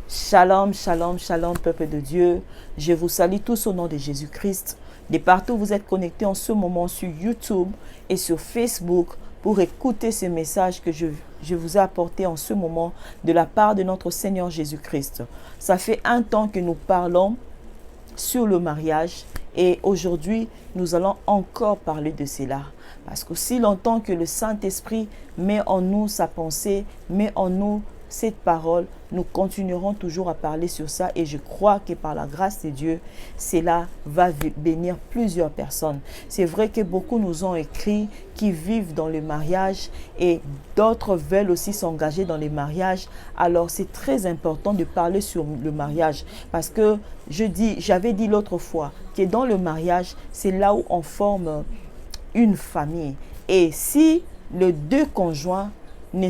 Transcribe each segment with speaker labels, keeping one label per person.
Speaker 1: Shalom, shalom, shalom, peuple de Dieu. Je vous salue tous au nom de Jésus-Christ. De partout où vous êtes connectés en ce moment sur YouTube et sur Facebook pour écouter ce message que je vous ai apporté en ce moment de la part de notre Seigneur Jésus-Christ. Ça fait un temps que nous parlons sur le mariage et aujourd'hui, nous allons encore parler de cela. Parce qu'aussi longtemps que le Saint-Esprit met en nous sa pensée, met en nous cette parole, nous continuerons toujours à parler sur ça et je crois que par la grâce de Dieu, cela va bénir plusieurs personnes. C'est vrai que beaucoup nous ont écrit qui vivent dans le mariage et d'autres veulent aussi s'engager dans les mariages. Alors c'est très important de parler sur le mariage parce que j'avais dit l'autre fois que dans le mariage, c'est là où on forme une famille. Et si les deux conjoints ne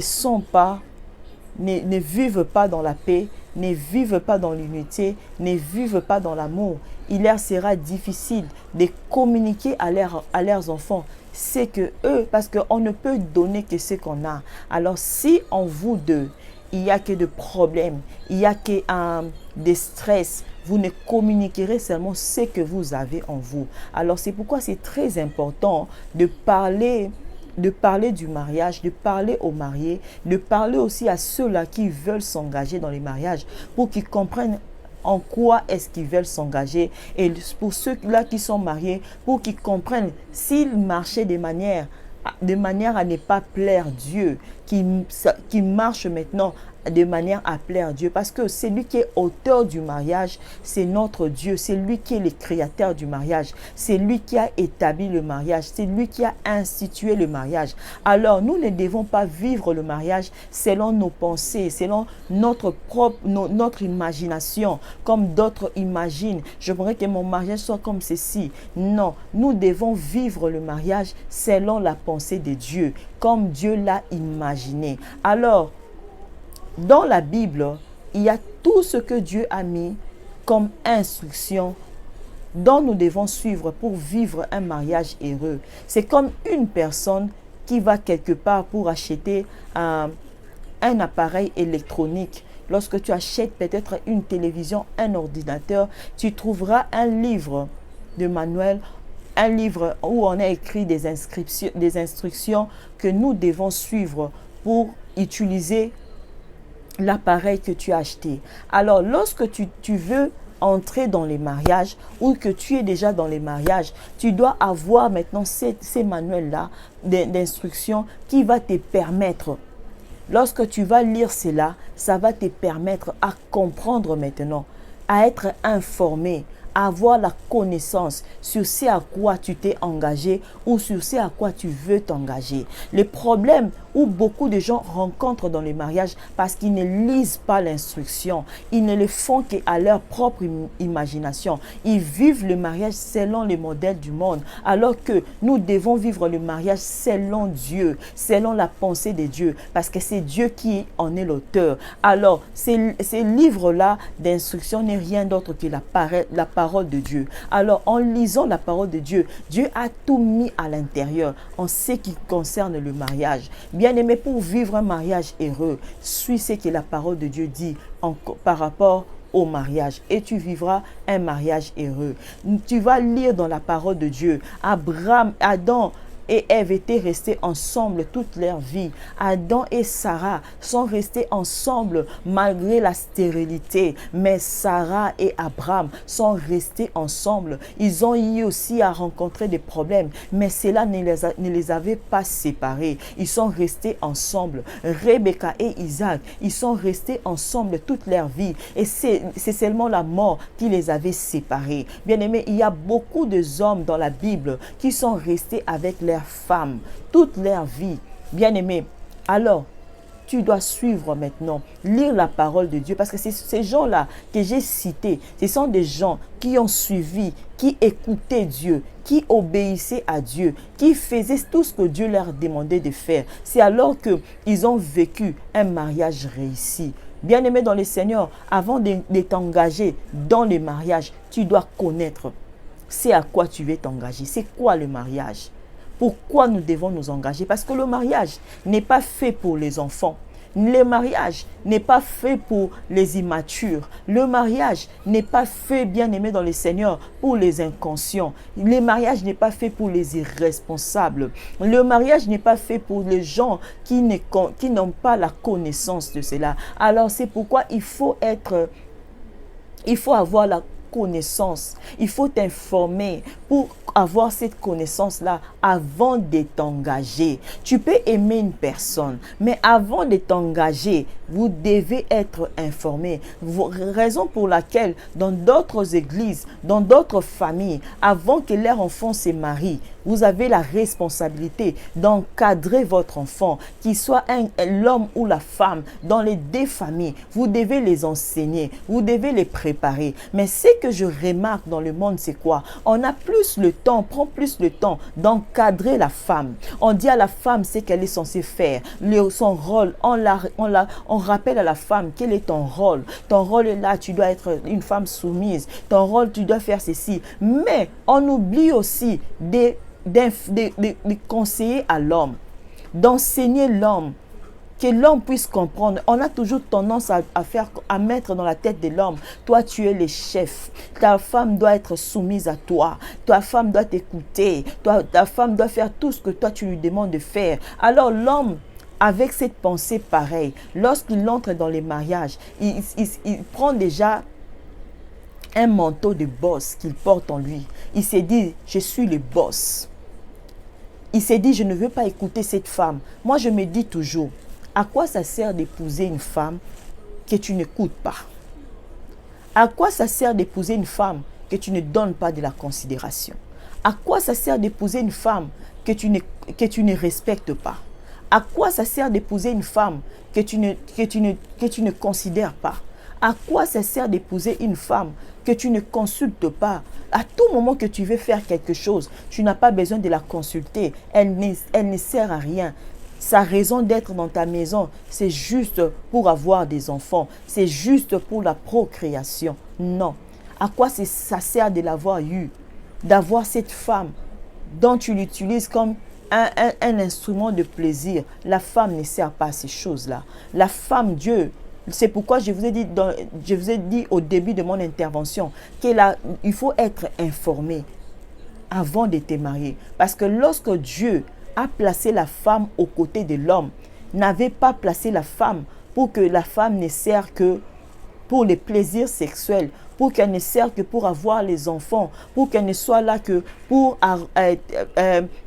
Speaker 1: vivent pas dans la paix, ne vivent pas dans l'unité, ne vivent pas dans l'amour, il leur sera difficile de communiquer à leurs enfants. C'est que eux, parce qu'on ne peut donner que ce qu'on a. Alors si en vous deux, il n'y a que de problèmes, il n'y a que des stress, vous ne communiquerez seulement ce que vous avez en vous. Alors c'est pourquoi c'est très important de parler du mariage, de parler aux mariés, de parler aussi à ceux-là qui veulent s'engager dans les mariages pour qu'ils comprennent en quoi est-ce qu'ils veulent s'engager et pour ceux-là qui sont mariés, pour qu'ils comprennent s'ils marchaient de manière à ne pas plaire Dieu, qui marchent maintenant de manière à plaire Dieu, parce que c'est lui qui est auteur du mariage, c'est notre Dieu, c'est lui qui est le créateur du mariage, c'est lui qui a établi le mariage, c'est lui qui a institué le mariage. Alors nous ne devons pas vivre le mariage selon nos pensées, selon notre imagination, comme d'autres imaginent. J'aimerais que mon mariage soit comme ceci. Non, nous devons vivre le mariage selon la pensée de Dieu, comme Dieu l'a imaginé. Alors, dans la Bible, il y a tout ce que Dieu a mis comme instruction dont nous devons suivre pour vivre un mariage heureux. C'est comme une personne qui va quelque part pour acheter un appareil électronique. Lorsque tu achètes peut-être une télévision, un ordinateur, tu trouveras un livre de manuel, un livre où on a écrit des instructions que nous devons suivre pour utiliser l'appareil que tu as acheté. Alors, lorsque tu veux entrer dans les mariages ou que tu es déjà dans les mariages, tu dois avoir maintenant ces manuels-là d'instructions qui va te permettre, lorsque tu vas lire cela, ça va te permettre à comprendre maintenant, à être informé, à avoir la connaissance sur ce à quoi tu t'es engagé ou sur ce à quoi tu veux t'engager. Le problème où beaucoup de gens rencontrent dans les mariages parce qu'ils ne lisent pas l'instruction, ils ne le font qu'à leur propre imagination. Ils vivent le mariage selon les modèles du monde, alors que nous devons vivre le mariage selon Dieu, selon la pensée de Dieu, parce que c'est Dieu qui en est l'auteur. Alors, ces livres-là d'instruction n'est rien d'autre que la parole de Dieu. Alors, en lisant la parole de Dieu, Dieu a tout mis à l'intérieur en ce qui concerne le mariage. Bien-aimé, pour vivre un mariage heureux, suis ce que la parole de Dieu dit par rapport au mariage et tu vivras un mariage heureux. Tu vas lire dans la parole de Dieu, Adam et Ève étaient restés ensemble toute leur vie. Adam et Sarah sont restés ensemble malgré la stérilité. Mais Sarah et Abraham sont restés ensemble. Ils ont eu aussi à rencontrer des problèmes, mais cela ne les avait pas séparés. Ils sont restés ensemble. Rebecca et Isaac, ils sont restés ensemble toute leur vie. Et c'est seulement la mort qui les avait séparés. Bien aimé, il y a beaucoup d'hommes dans la Bible qui sont restés avec leurs femmes toute leur vie. Bien aimé, alors tu dois suivre maintenant, lire la parole de Dieu, parce que ces gens-là que j'ai cités, ce sont des gens qui ont suivi, qui écoutaient Dieu, qui obéissaient à Dieu, qui faisaient tout ce que Dieu leur demandait de faire. C'est alors qu'ils ont vécu un mariage réussi. Bien-aimé dans le Seigneur, avant de t'engager dans le mariage, tu dois connaître c'est à quoi tu veux t'engager. C'est quoi le mariage? Pourquoi nous devons nous engager? Parce que le mariage n'est pas fait pour les enfants. Le mariage n'est pas fait pour les immatures. Le mariage n'est pas fait, bien aimé dans le Seigneur, pour les inconscients. Le mariage n'est pas fait pour les irresponsables. Le mariage n'est pas fait pour les gens qui n'ont pas la connaissance de cela. Alors c'est pourquoi il faut avoir la connaissance. Il faut t'informer pour avoir cette connaissance-là avant de t'engager. Tu peux aimer une personne, mais avant de t'engager, vous devez être informé. Raison pour laquelle dans d'autres églises, dans d'autres familles, avant que leur enfant se marie, vous avez la responsabilité d'encadrer votre enfant, qu'il soit l'homme ou la femme, dans les deux familles. Vous devez les enseigner, vous devez les préparer. Mais ce que je remarque dans le monde, c'est quoi? On a plus le temps, on prend plus le temps d'encadrer la femme. On dit à la femme ce qu'elle est censée faire, son rôle. On rappelle à la femme quel est ton rôle. Ton rôle est là, tu dois être une femme soumise. Ton rôle, tu dois faire ceci. Mais on oublie aussi de conseiller à l'homme, d'enseigner l'homme, que l'homme puisse comprendre. On a toujours tendance à mettre dans la tête de l'homme, toi tu es le chef, ta femme doit être soumise à toi, ta femme doit t'écouter, ta femme doit faire tout ce que toi tu lui demandes de faire. Alors l'homme, avec cette pensée pareille, lorsqu'il entre dans les mariages, il prend déjà un manteau de boss qu'il porte en lui. Il s'est dit, je suis le boss. Il s'est dit, je ne veux pas écouter cette femme. Moi, je me dis toujours, à quoi ça sert d'épouser une femme que tu n'écoutes pas? À quoi ça sert d'épouser une femme que tu ne donnes pas de la considération? À quoi ça sert d'épouser une femme que tu ne respectes pas? À quoi ça sert d'épouser une femme que tu ne considères pas? À quoi ça sert d'épouser une femme que tu ne consultes pas? À tout moment que tu veux faire quelque chose, tu n'as pas besoin de la consulter. Elle ne sert à rien. Sa raison d'être dans ta maison, c'est juste pour avoir des enfants. C'est juste pour la procréation. Non. À quoi ça sert de l'avoir eu? D'avoir cette femme dont tu l'utilises comme un instrument de plaisir. La femme ne sert pas à ces choses-là. La femme, Dieu, c'est pourquoi je vous ai dit au début de mon intervention qu'il faut être informé avant de te marier. Parce que lorsque Dieu a placé la femme aux côtés de l'homme, n'avait pas placé la femme pour que la femme ne sert que pour les plaisirs sexuels, pour qu'elle ne sert que pour avoir les enfants, pour qu'elle ne soit là que pour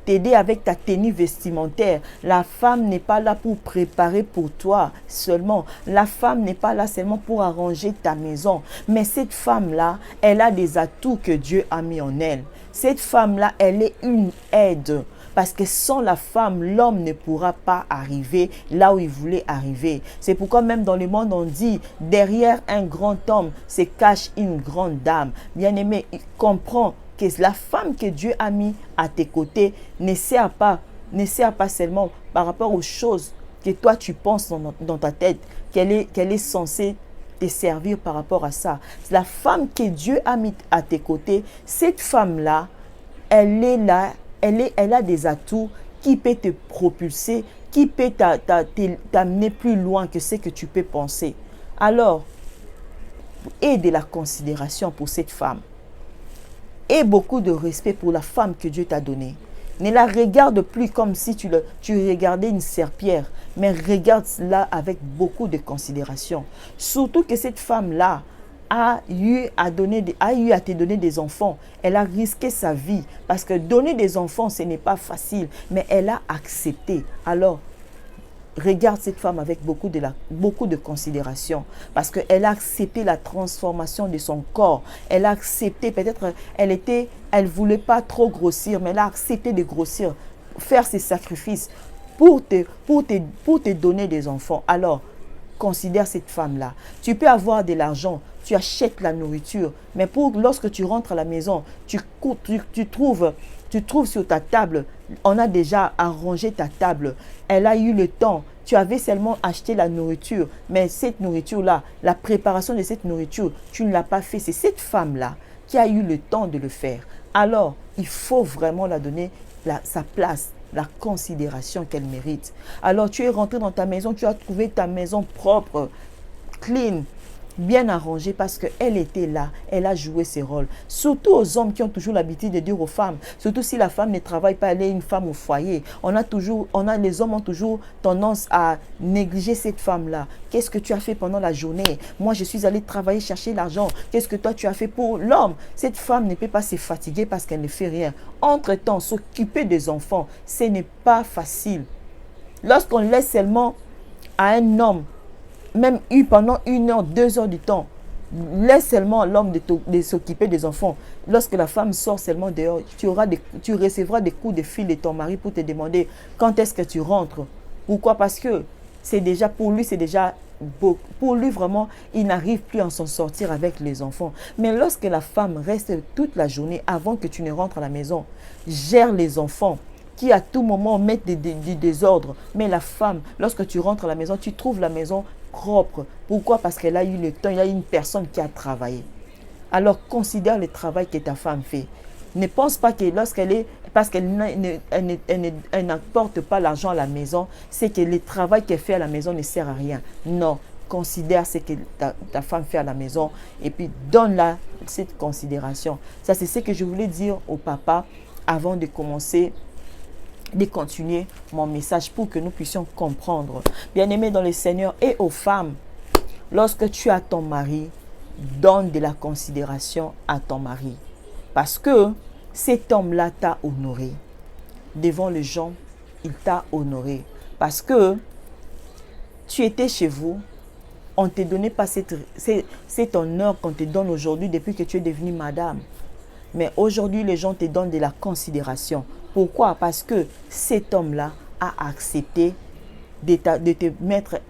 Speaker 1: t'aider avec ta tenue vestimentaire. La femme n'est pas là pour préparer pour toi seulement. La femme n'est pas là seulement pour arranger ta maison. Mais cette femme-là, elle a des atouts que Dieu a mis en elle. Cette femme-là, elle est une aide. Parce que sans la femme, l'homme ne pourra pas arriver là où il voulait arriver. C'est pourquoi même dans le monde, on dit, derrière un grand homme se cache une grande dame. Bien-aimé, comprends que la femme que Dieu a mis à tes côtés ne sert pas seulement par rapport aux choses que toi tu penses dans ta tête, qu'elle est censée te servir par rapport à ça. La femme que Dieu a mis à tes côtés, cette femme-là, elle est là. Elle a des atouts qui peuvent te propulser, qui peuvent t'amener plus loin que ce que tu peux penser. Alors, aie de la considération pour cette femme. Aie beaucoup de respect pour la femme que Dieu t'a donnée. Ne la regarde plus comme si tu regardais une serpillère, mais regarde-la avec beaucoup de considération. Surtout que cette femme-là a eu à te donner des enfants. Elle a risqué sa vie parce que donner des enfants, ce n'est pas facile, mais elle a accepté. Alors, regarde cette femme avec beaucoup de considération parce qu'elle a accepté la transformation de son corps. Elle a accepté, peut-être, elle voulait pas trop grossir, mais elle a accepté de grossir, faire ses sacrifices pour te donner des enfants. Alors, considère cette femme-là. Tu peux avoir de l'argent, tu achètes la nourriture, mais lorsque tu rentres à la maison, tu trouves sur ta table, on a déjà arrangé ta table. Elle a eu le temps. Tu avais seulement acheté la nourriture, mais cette nourriture-là, la préparation de cette nourriture, tu ne l'as pas fait. C'est cette femme-là qui a eu le temps de le faire. Alors, il faut vraiment la donner sa place la considération qu'elle mérite. Alors tu es rentré dans ta maison, tu as trouvé ta maison propre, clean, bien arrangée parce qu'elle était là, elle a joué ses rôles. Surtout aux hommes qui ont toujours l'habitude de dire aux femmes, surtout si la femme ne travaille pas, elle est une femme au foyer. Les hommes ont toujours tendance à négliger cette femme-là. Qu'est-ce que tu as fait pendant la journée? Moi, je suis allée travailler, chercher l'argent. Qu'est-ce que toi, tu as fait pour l'homme? Cette femme ne peut pas se fatiguer parce qu'elle ne fait rien. Entre-temps, s'occuper des enfants, ce n'est pas facile. Lorsqu'on laisse seulement à un homme, même pendant 1 heure, 2 heures du temps, laisse seulement l'homme de s'occuper des enfants. Lorsque la femme sort seulement dehors, tu recevras des coups de fil de ton mari pour te demander quand est-ce que tu rentres. Pourquoi? Parce que c'est déjà, pour lui, c'est déjà beau. Pour lui, vraiment, il n'arrive plus à s'en sortir avec les enfants. Mais lorsque la femme reste toute la journée avant que tu ne rentres à la maison, gère les enfants, qui à tout moment mettent du désordre. Mais la femme, lorsque tu rentres à la maison, tu trouves la maison propre. Pourquoi? Parce qu'elle a eu le temps, il y a une personne qui a travaillé. Alors considère le travail que ta femme fait. Ne pense pas que lorsqu'elle est, parce qu'elle n'apporte pas l'argent à la maison, c'est que le travail qu'elle fait à la maison ne sert à rien. Non, considère ce que ta femme fait à la maison et puis donne-la cette considération. Ça, c'est ce que je voulais dire au papa avant de continuer mon message pour que nous puissions comprendre. Bien-aimés dans le Seigneur, et aux femmes, lorsque tu as ton mari, donne de la considération à ton mari. Parce que cet homme-là t'a honoré. Devant les gens, il t'a honoré. Parce que tu étais chez vous, on ne te donnait pas cet honneur qu'on te donne aujourd'hui depuis que tu es devenue madame. Mais aujourd'hui, les gens te donnent de la considération. Pourquoi? Parce que cet homme-là a accepté de te mettre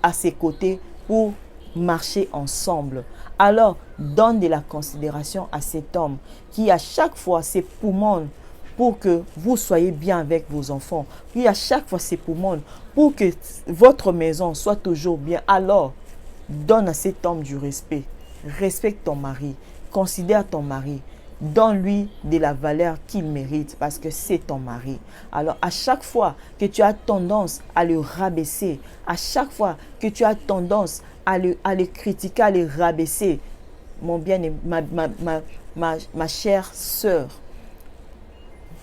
Speaker 1: à ses côtés pour marcher ensemble. Alors, donne de la considération à cet homme qui à chaque fois s'époumonne pour que vous soyez bien avec vos enfants. Qui à chaque fois s'époumonne pour que votre maison soit toujours bien. Alors, donne à cet homme du respect. Respecte ton mari. Considère ton mari. Donne-lui de la valeur qu'il mérite parce que c'est ton mari. Alors, à chaque fois que tu as tendance à le rabaisser, à chaque fois que tu as tendance à le critiquer, à le rabaisser, mon bien-aimé, ma chère sœur,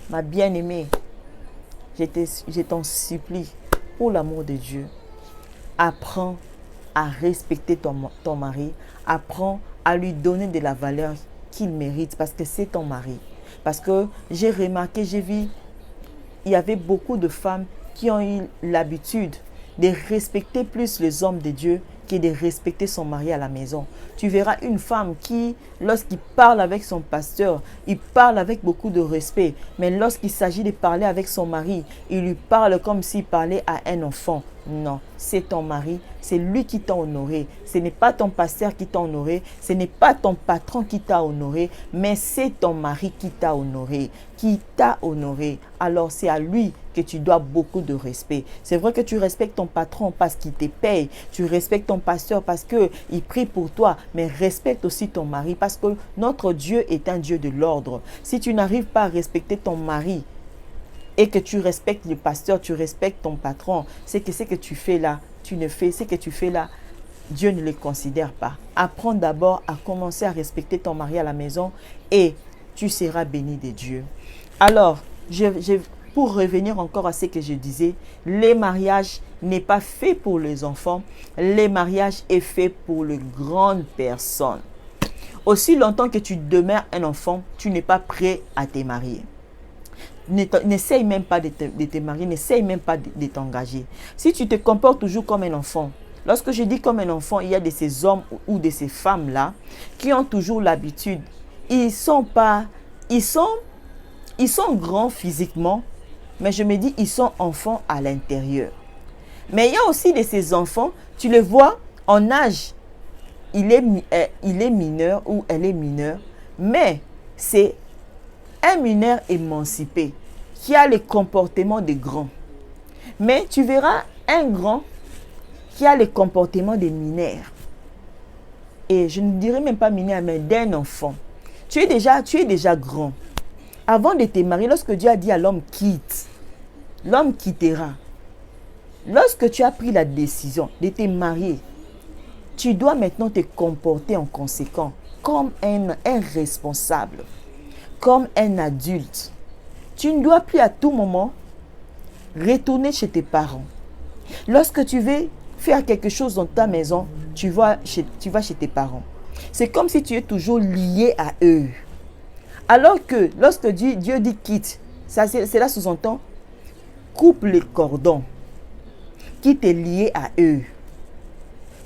Speaker 1: ma bien-aimée, je t'en supplie, pour l'amour de Dieu, apprends à respecter ton mari, apprends à lui donner de la valeur qu'il mérite parce que c'est ton mari. Parce que j'ai remarqué, j'ai vu, il y avait beaucoup de femmes qui ont eu l'habitude de respecter plus les hommes de Dieu que de respecter son mari à la maison. Tu verras une femme qui, lorsqu'il parle avec son pasteur, il parle avec beaucoup de respect. Mais lorsqu'il s'agit de parler avec son mari, il lui parle comme s'il parlait à un enfant. Non, c'est ton mari, c'est lui qui t'a honoré. Ce n'est pas ton pasteur qui t'a honoré, ce n'est pas ton patron qui t'a honoré, mais c'est ton mari qui t'a honoré, Alors c'est à lui que tu dois beaucoup de respect. C'est vrai que tu respectes ton patron parce qu'il te paye, tu respectes ton pasteur parce qu'il prie pour toi, mais respecte aussi ton mari parce que notre Dieu est un Dieu de l'ordre. Si tu n'arrives pas à respecter ton mari, et que tu respectes le pasteur, tu respectes ton patron, c'est que ce que tu fais là, Dieu ne le considère pas. Apprends d'abord à commencer à respecter ton mari à la maison et tu seras béni de Dieu. Alors, pour revenir encore à ce que je disais, les mariages n'est pas fait pour les enfants, les mariages est fait pour les grandes personnes. Aussi longtemps que tu demeures un enfant, tu n'es pas prêt à te marier. N'essaye même pas de te marier, n'essaye même pas de t'engager. Si tu te comportes toujours comme un enfant, lorsque je dis comme un enfant, il y a de ces hommes ou de ces femmes-là qui ont toujours l'habitude. Ils sont grands physiquement, mais je me dis, ils sont enfants à l'intérieur. Mais il y a aussi de ces enfants, tu les vois en âge, il est mineur ou elle est mineure, mais c'est un mineur émancipé qui a le comportement des grands. Mais tu verras un grand qui a le comportement des mineurs. Et je ne dirais même pas mineur, mais d'un enfant. Tu es déjà grand. Avant de te marier, lorsque Dieu a dit à l'homme quitte, l'homme quittera. Lorsque tu as pris la décision de te marier, tu dois maintenant te comporter en conséquent, comme un responsable, comme un adulte. Tu ne dois plus à tout moment retourner chez tes parents. Lorsque tu veux faire quelque chose dans ta maison, tu vas chez tes parents. C'est comme si tu es toujours lié à eux. Alors que lorsque Dieu dit quitte, cela sous-entend coupe les cordons qui t'est lié à eux.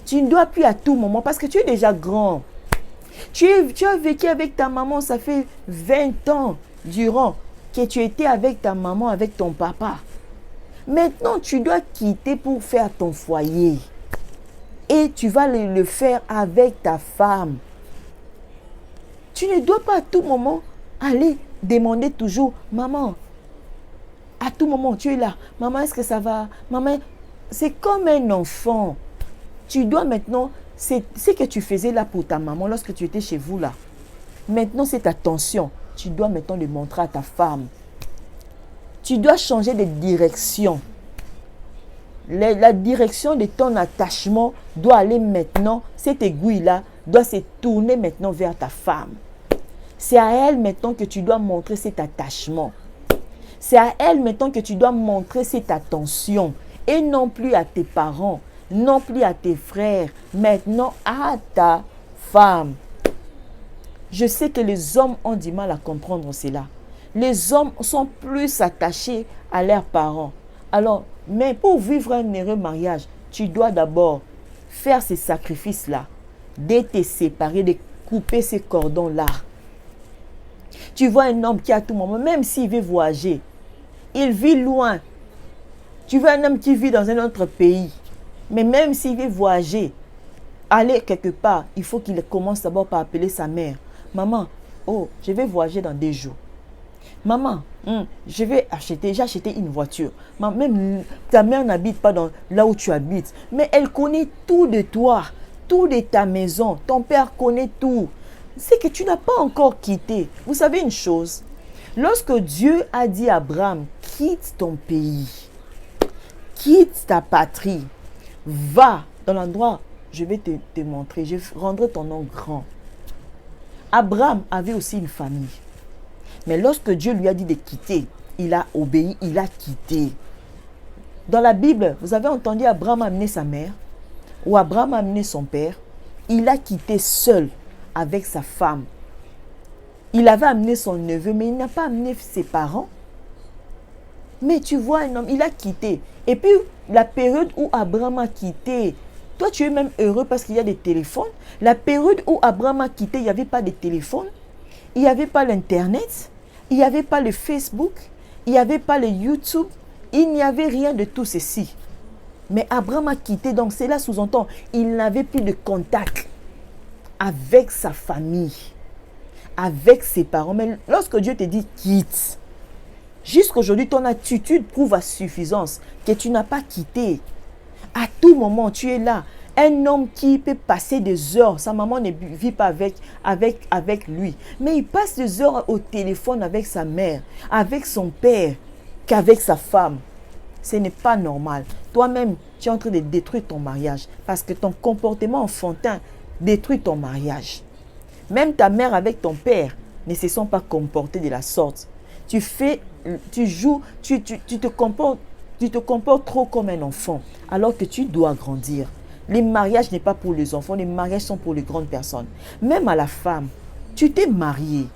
Speaker 1: Tu ne dois plus à tout moment parce que tu es déjà grand. Tu as vécu avec ta maman, ça fait 20 ans durant que tu étais avec ta maman, avec ton papa. Maintenant, tu dois quitter pour faire ton foyer. Et tu vas le faire avec ta femme. Tu ne dois pas à tout moment aller demander toujours, maman, à tout moment, tu es là. Maman, est-ce que ça va? Maman, c'est comme un enfant. Tu dois maintenant, c'est ce que tu faisais là pour ta maman lorsque tu étais chez vous là. Maintenant, cette attention, tu dois maintenant le montrer à ta femme. Tu dois changer de direction. La direction de ton attachement doit aller maintenant, cette aiguille-là doit se tourner maintenant vers ta femme. C'est à elle maintenant que tu dois montrer cet attachement. C'est à elle maintenant que tu dois montrer cette attention. Et non plus à tes parents, non plus à tes frères, maintenant à ta femme. Je sais que les hommes ont du mal à comprendre cela. Les hommes sont plus attachés à leurs parents. Alors, mais pour vivre un heureux mariage, tu dois d'abord faire ces sacrifices-là, de te séparer, de couper ces cordons-là. Tu vois un homme qui à tout moment, même s'il veut voyager, il vit loin. Tu vois un homme qui vit dans un autre pays, mais même s'il veut voyager, aller quelque part, il faut qu'il commence d'abord par appeler sa mère. Maman, oh, je vais voyager dans 2 jours. Maman, j'ai acheté une voiture. Même ta mère n'habite pas là où tu habites, mais elle connaît tout de toi, tout de ta maison. Ton père connaît tout. C'est que tu n'as pas encore quitté. Vous savez une chose, lorsque Dieu a dit à Abraham, quitte ton pays, quitte ta patrie, va dans l'endroit, je vais te montrer, je rendrai ton nom grand. Abraham avait aussi une famille. Mais lorsque Dieu lui a dit de quitter, il a obéi, il a quitté. Dans la Bible, vous avez entendu Abraham amener sa mère ou Abraham amener son père. Il a quitté seul avec sa femme. Il avait amené son neveu, mais il n'a pas amené ses parents. Mais tu vois un homme, il a quitté. Et puis, la période où Abraham a quitté, toi tu es même heureux parce qu'il y a des téléphones. La période où Abraham a quitté, il n'y avait pas de téléphone. Il n'y avait pas l'Internet. Il n'y avait pas le Facebook. Il n'y avait pas le YouTube. Il n'y avait rien de tout ceci. Mais Abraham a quitté, donc cela sous-entend, il n'avait plus de contact avec sa famille, avec ses parents. Mais lorsque Dieu te dit quitte, jusqu'aujourd'hui, ton attitude prouve à suffisance que tu n'as pas quitté. À tout moment, tu es là. Un homme qui peut passer des heures, sa maman ne vit pas avec lui, mais il passe des heures au téléphone avec sa mère, avec son père, qu'avec sa femme. Ce n'est pas normal. Toi-même, tu es en train de détruire ton mariage parce que ton comportement enfantin détruit ton mariage. Même ta mère avec ton père ne se sont pas comportés de la sorte. Tu te comportes trop comme un enfant alors que tu dois grandir. Les mariages n'est pas pour les enfants, les mariages sont pour les grandes personnes. Même à la femme, tu t'es marié.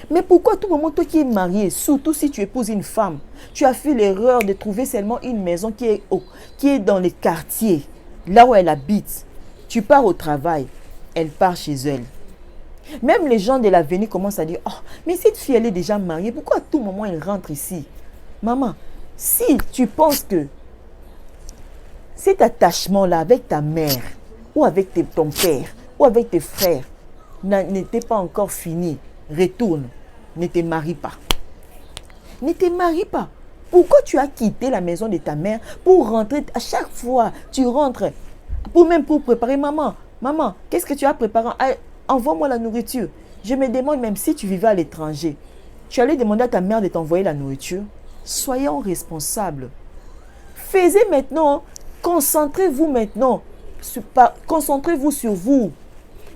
Speaker 1: Mais pourquoi à tout moment, toi qui es marié, surtout si tu épouses une femme, tu as fait l'erreur de trouver seulement une maison qui est dans les quartiers, là où elle habite. Tu pars au travail, elle part chez elle. Même les gens de l'avenir commencent à dire, oh, mais cette fille, elle est déjà mariée, pourquoi à tout moment elle rentre ici? Maman, si tu penses que cet attachement-là avec ta mère, ou avec ton père, ou avec tes frères, n'était pas encore fini, retourne, ne te marie pas. Ne te marie pas. Pourquoi tu as quitté la maison de ta mère pour rentrer? À chaque fois, tu rentres, pour préparer maman. Maman, qu'est-ce que tu as préparé? Envoie-moi la nourriture. Je me demande même si tu vivais à l'étranger, tu allais demander à ta mère de t'envoyer la nourriture. Soyons responsables. Faisez maintenant, concentrez-vous maintenant, concentrez-vous sur vous,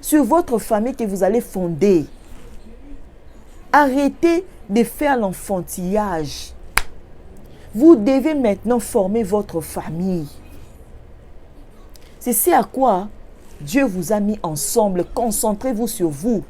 Speaker 1: sur votre famille que vous allez fonder. Arrêtez de faire l'enfantillage. Vous devez maintenant former votre famille. C'est ce à quoi Dieu vous a mis ensemble. Concentrez-vous sur vous.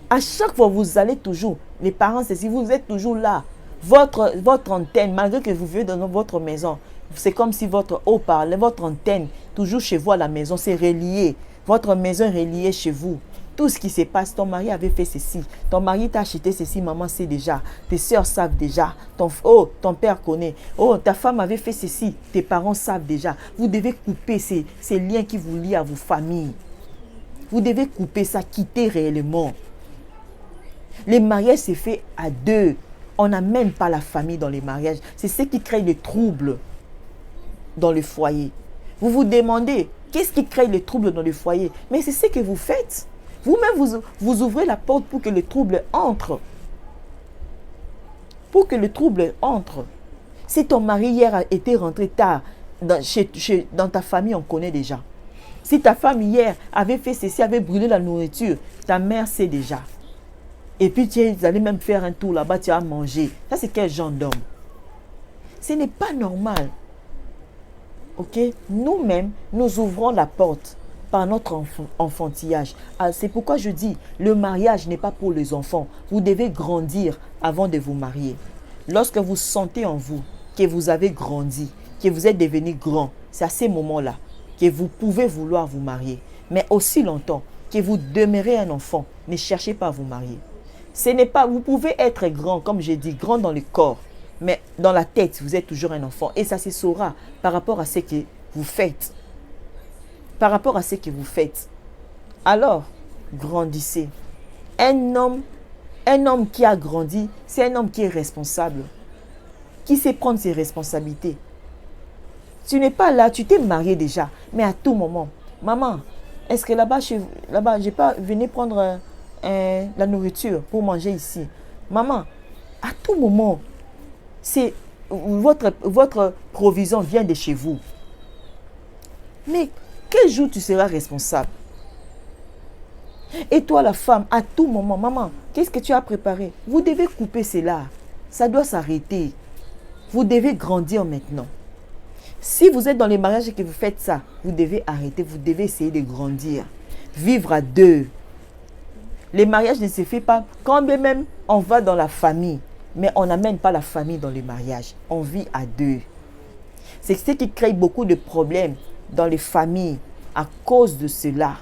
Speaker 1: À chaque fois, vous allez toujours, les parents, c'est si vous êtes toujours là, votre antenne, malgré que vous vivez dans votre maison, c'est comme si votre haut-parleur, votre antenne, toujours chez vous à la maison, c'est relié. Votre maison est reliée chez vous. Tout ce qui se passe, ton mari avait fait ceci, ton mari t'a acheté ceci, maman sait déjà, tes soeurs savent déjà, ton père connaît, ta femme avait fait ceci, tes parents savent déjà. Vous devez couper ces liens qui vous lient à vos familles. Vous devez couper ça, quitter réellement. Les mariages, c'est fait à deux. On n'amène pas la famille dans les mariages. C'est ce qui crée des troubles dans le foyer. Vous vous demandez, qu'est-ce qui crée les troubles dans le foyer? Mais c'est ce que vous faites. Vous-même, vous ouvrez la porte pour que le trouble entre. Pour que le trouble entre. Si ton mari hier a été rentré tard, dans ta famille, on connaît déjà. Si ta femme hier avait fait ceci, avait brûlé la nourriture, ta mère sait déjà. Et puis tu allais même faire un tour là-bas, tu as mangé. Ça, c'est quel genre d'homme? Ce n'est pas normal. Ok? Nous-mêmes, nous ouvrons la porte par notre enfantillage. C'est pourquoi je dis, le mariage n'est pas pour les enfants. Vous devez grandir avant de vous marier. Lorsque vous sentez en vous que vous avez grandi, que vous êtes devenu grand, c'est à ces moments-là que vous pouvez vouloir vous marier. Mais aussi longtemps que vous demeurez un enfant, ne cherchez pas à vous marier. Ce n'est pas, vous pouvez être grand, comme j'ai dit, grand dans le corps, mais dans la tête, vous êtes toujours un enfant. Et ça se saura par rapport à ce que vous faites. Par rapport à ce que vous faites. Alors, grandissez. Un homme qui a grandi, c'est un homme qui est responsable, qui sait prendre ses responsabilités. Tu n'es pas là, tu t'es marié déjà, mais à tout moment, maman, est-ce que là-bas, je n'ai pas venu prendre la nourriture pour manger ici? Maman, à tout moment, c'est votre provision vient de chez vous. Mais quel jour tu seras responsable? Et toi, la femme, à tout moment, maman, qu'est-ce que tu as préparé? Vous devez couper cela. Ça doit s'arrêter. Vous devez grandir maintenant. Si vous êtes dans les mariages et que vous faites ça, vous devez arrêter, vous devez essayer de grandir. Vivre à deux. Les mariages ne se font pas quand même on va dans la famille, mais on n'amène pas la famille dans les mariages. On vit à deux. C'est ce qui crée beaucoup de problèmes dans les familles à cause de cela.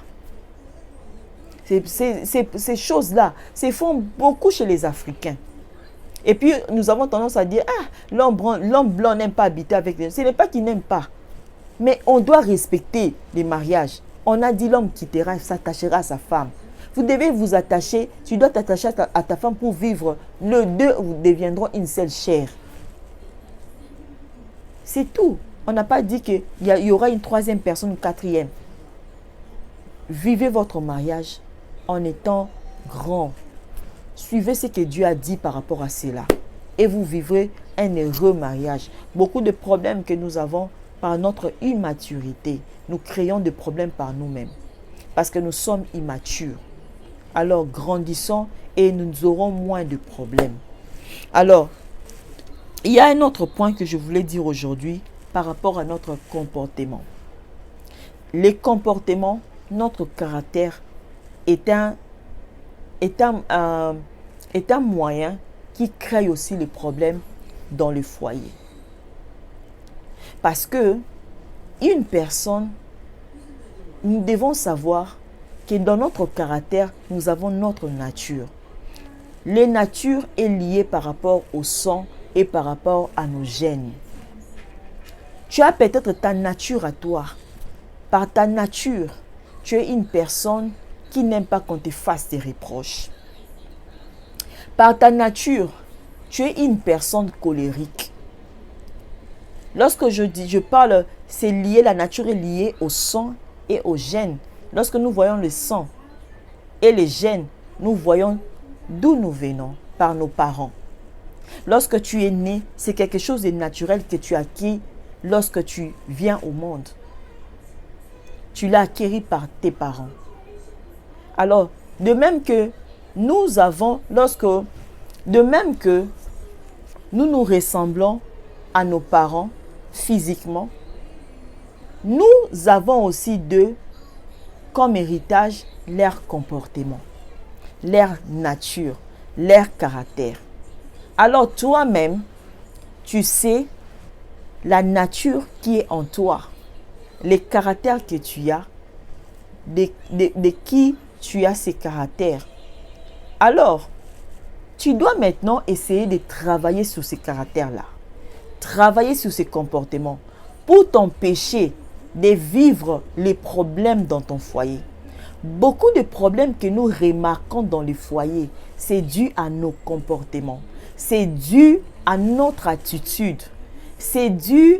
Speaker 1: Ces choses-là se font beaucoup chez les Africains. Et puis, nous avons tendance à dire, l'homme blanc n'aime pas habiter avec les... Ce n'est pas qu'il n'aime pas. Mais on doit respecter les mariages. On a dit l'homme quittera, s'attachera à sa femme. Vous devez vous attacher, tu dois t'attacher à ta femme pour vivre. Les deux deviendront une seule chair. C'est tout. On n'a pas dit qu'il y aura une troisième personne, une quatrième. Vivez votre mariage en étant grand. Suivez ce que Dieu a dit par rapport à cela. Et vous vivrez un heureux mariage. Beaucoup de problèmes que nous avons par notre immaturité. Nous créons des problèmes par nous-mêmes. Parce que nous sommes immatures. Alors grandissons et nous aurons moins de problèmes. Alors, il y a un autre point que je voulais dire aujourd'hui par rapport à notre comportement. Les comportements, notre caractère est un moyen qui crée aussi les problèmes dans le foyer. Parce que une personne, nous devons savoir que dans notre caractère, nous avons notre nature. La nature est liée par rapport au sang et par rapport à nos gènes. Tu as peut-être ta nature à toi. Par ta nature, tu es une personne qui n'aime pas qu'on te fasse des reproches. Par ta nature, tu es une personne colérique. Lorsque je parle, c'est lié, la nature est liée au sang et aux gènes. Lorsque nous voyons le sang et les gènes, nous voyons d'où nous venons par nos parents. Lorsque tu es né, c'est quelque chose de naturel que tu acquis lorsque tu viens au monde. Tu l'as acquis par tes parents. Alors, de même que nous avons, de même que nous nous ressemblons à nos parents physiquement, nous avons aussi d'eux comme héritage leur comportement, leur nature, leur caractère. Alors toi-même, tu sais la nature qui est en toi, les caractères que tu as, de qui tu as ces caractères. Alors, tu dois maintenant essayer de travailler sur ces caractères-là, travailler sur ces comportements pour t'empêcher de vivre les problèmes dans ton foyer. Beaucoup de problèmes que nous remarquons dans les foyers, c'est dû à nos comportements, c'est dû à notre attitude, c'est dû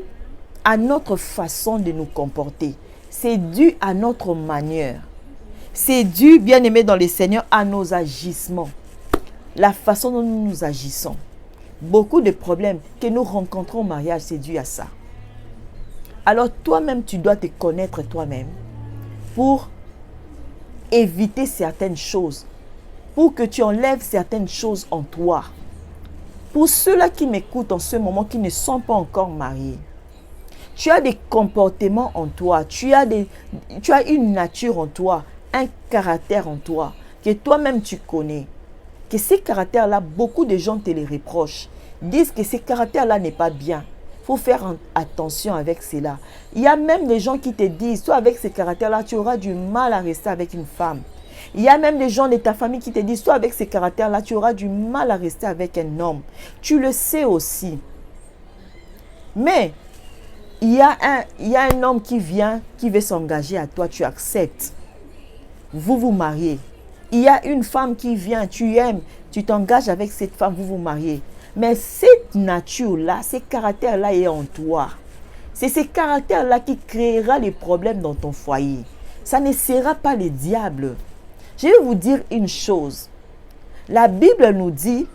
Speaker 1: à notre façon de nous comporter, c'est dû à notre manière, c'est dû, bien aimé dans le Seigneur, à nos agissements, la façon dont nous nous agissons. Beaucoup de problèmes que nous rencontrons au mariage, c'est dû à ça. Alors toi-même, tu dois te connaître toi-même pour éviter certaines choses, pour que tu enlèves certaines choses en toi. Pour ceux-là qui m'écoutent en ce moment, qui ne sont pas encore mariés, tu as des comportements en toi, tu as une nature en toi, un caractère en toi, que toi-même tu connais. Que ces caractères-là, beaucoup de gens te les reprochent, disent que ces caractères-là n'est pas bien. Il faut faire attention avec cela. Il y a même des gens qui te disent, toi avec ces caractères-là, tu auras du mal à rester avec une femme. Il y a même des gens de ta famille qui te disent, toi avec ces caractères-là, tu auras du mal à rester avec un homme. Tu le sais aussi. Mais il y a un homme qui vient, qui veut s'engager à toi, tu acceptes. Vous vous mariez. Il y a une femme qui vient, tu aimes, tu t'engages avec cette femme, vous vous mariez. Mais cette nature-là, ces caractères-là est en toi. C'est ces caractères-là qui créera les problèmes dans ton foyer. Ça ne sera pas le diable. Je vais vous dire une chose. La Bible nous dit,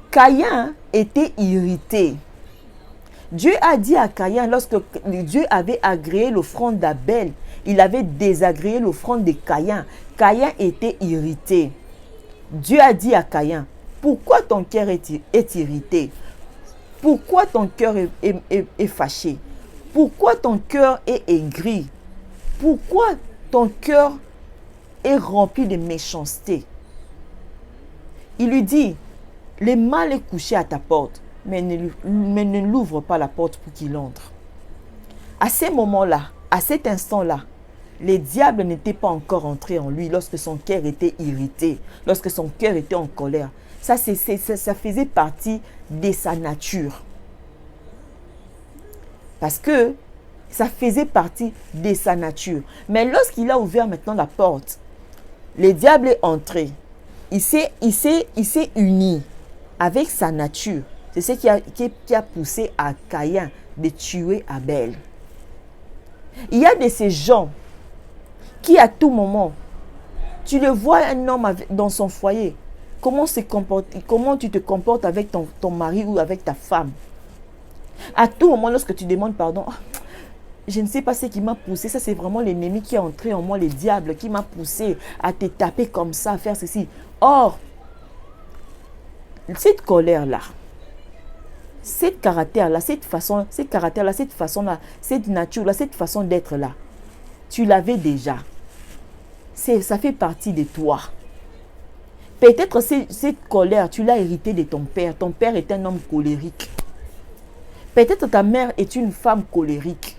Speaker 1: Caïn était irrité. Dieu a dit à Caïn, lorsque Dieu avait agréé l'offrande d'Abel, il avait désagréé l'offrande de Caïn. Caïn était irrité. Dieu a dit à Caïn, pourquoi ton cœur est irrité? Pourquoi ton cœur est fâché? Pourquoi ton cœur est aigri? Pourquoi ton cœur est rempli de méchanceté? Il lui dit, le mal est couché à ta porte, mais ne l'ouvre pas la porte pour qu'il entre. À ce moment-là, à cet instant-là, les diables n'étaient pas encore entrés en lui lorsque son cœur était irrité, lorsque son cœur était en colère. Ça faisait partie de sa nature. Parce que ça faisait partie de sa nature. Mais lorsqu'il a ouvert maintenant la porte, le diable est entré. Il s'est uni avec sa nature. C'est ce qui a poussé à Caïn de tuer Abel. Il y a de ces gens qui à tout moment, tu le vois un homme dans son foyer, comment tu te comportes avec ton mari ou avec ta femme. À tout moment, lorsque tu demandes pardon, je ne sais pas ce qui m'a poussé, ça c'est vraiment l'ennemi qui est entré en moi, le diable qui m'a poussé à te taper comme ça, à faire ceci. Or, cette colère-là, cette caractère-là, cette façon-là, cette nature-là, cette façon d'être-là, tu l'avais déjà. Ça fait partie de toi. Peut-être cette colère, tu l'as héritée de ton père. Ton père est un homme colérique. Peut-être ta mère est une femme colérique.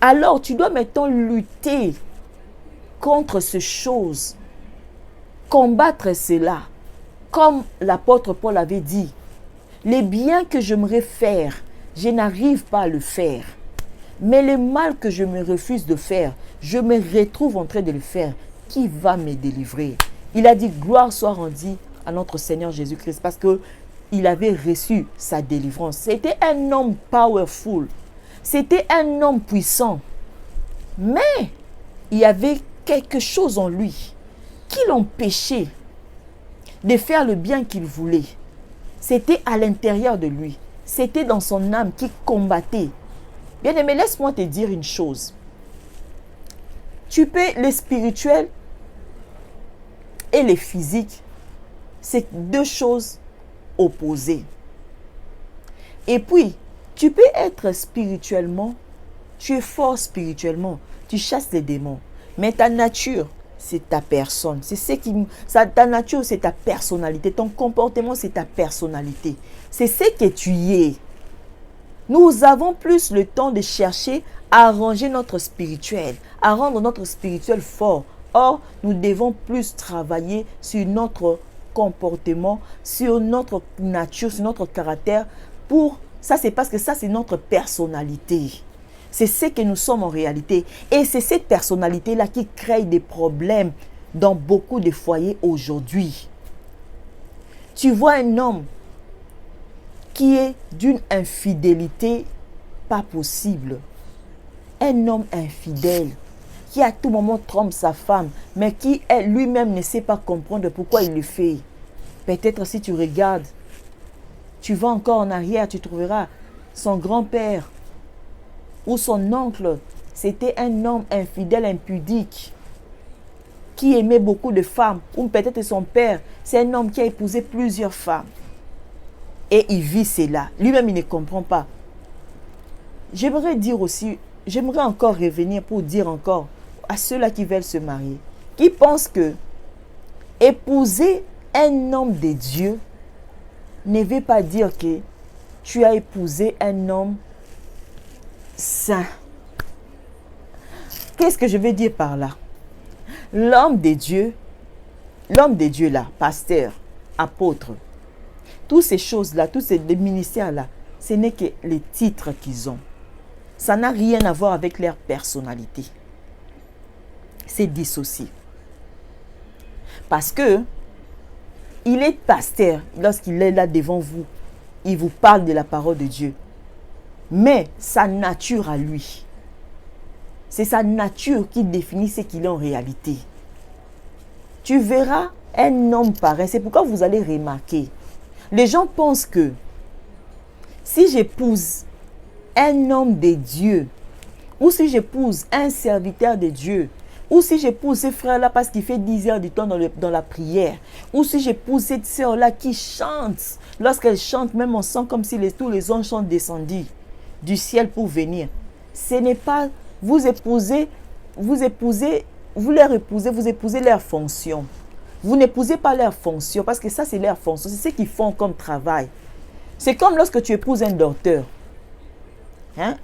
Speaker 1: Alors, tu dois maintenant lutter contre ces choses. Combattre cela. Comme l'apôtre Paul avait dit, les biens que j'aimerais faire, je n'arrive pas à le faire. Mais le mal que je me refuse de faire, je me retrouve en train de le faire. Qui va me délivrer? Il a dit, gloire soit rendue à notre Seigneur Jésus-Christ parce qu'il avait reçu sa délivrance. C'était un homme powerful. C'était un homme puissant. Mais il y avait quelque chose en lui qui l'empêchait de faire le bien qu'il voulait. C'était à l'intérieur de lui. C'était dans son âme qui combattait. Bien-aimé, laisse-moi te dire une chose. Tu peux, les spirituels et les physiques, c'est deux choses opposées. Et puis, tu peux être spirituellement, tu es fort spirituellement, tu chasses les démons. Mais ta nature, c'est ta personne. C'est ce qui, ta nature, c'est ta personnalité. Ton comportement, c'est ta personnalité. C'est ce que tu es. Nous avons plus le temps de chercher à arranger notre spirituel, à rendre notre spirituel fort. Or, nous devons plus travailler sur notre comportement, sur notre nature, sur notre caractère. Ça, c'est parce que ça, c'est notre personnalité. C'est ce que nous sommes en réalité. Et c'est cette personnalité-là qui crée des problèmes dans beaucoup de foyers aujourd'hui. Tu vois un homme qui est d'une infidélité pas possible. Un homme infidèle qui à tout moment trompe sa femme, mais qui lui-même ne sait pas comprendre pourquoi il le fait. Peut-être si tu regardes, tu vas encore en arrière, tu trouveras son grand-père ou son oncle. C'était un homme infidèle, impudique, qui aimait beaucoup de femmes. Ou peut-être son père, c'est un homme qui a épousé plusieurs femmes. Et il vit cela. Lui-même, il ne comprend pas. J'aimerais dire aussi, j'aimerais encore revenir pour dire encore à ceux-là qui veulent se marier, qui pensent que épouser un homme de Dieu ne veut pas dire que tu as épousé un homme saint. Qu'est-ce que je veux dire par là? L'homme de Dieu là, pasteur, apôtre, toutes ces choses-là, tous ces ministères-là, ce n'est que les titres qu'ils ont. Ça n'a rien à voir avec leur personnalité. C'est dissocié. Parce que il est pasteur lorsqu'il est là devant vous. Il vous parle de la parole de Dieu. Mais sa nature à lui, c'est sa nature qui définit ce qu'il est en réalité. Tu verras un homme pareil. C'est pourquoi vous allez remarquer. Les gens pensent que si j'épouse un homme de Dieu, ou si j'épouse un serviteur de Dieu, ou si j'épouse ce frère-là parce qu'il fait 10 heures du temps dans la prière, ou si j'épouse cette sœur-là qui chante, lorsqu'elle chante, même on sent comme si tous les anges sont descendus du ciel pour venir. Ce n'est pas, vous épousez leur fonction. Vous n'épousez pas leur fonction, parce que ça c'est leur fonction, c'est ce qu'ils font comme travail. C'est comme lorsque tu épouses un docteur.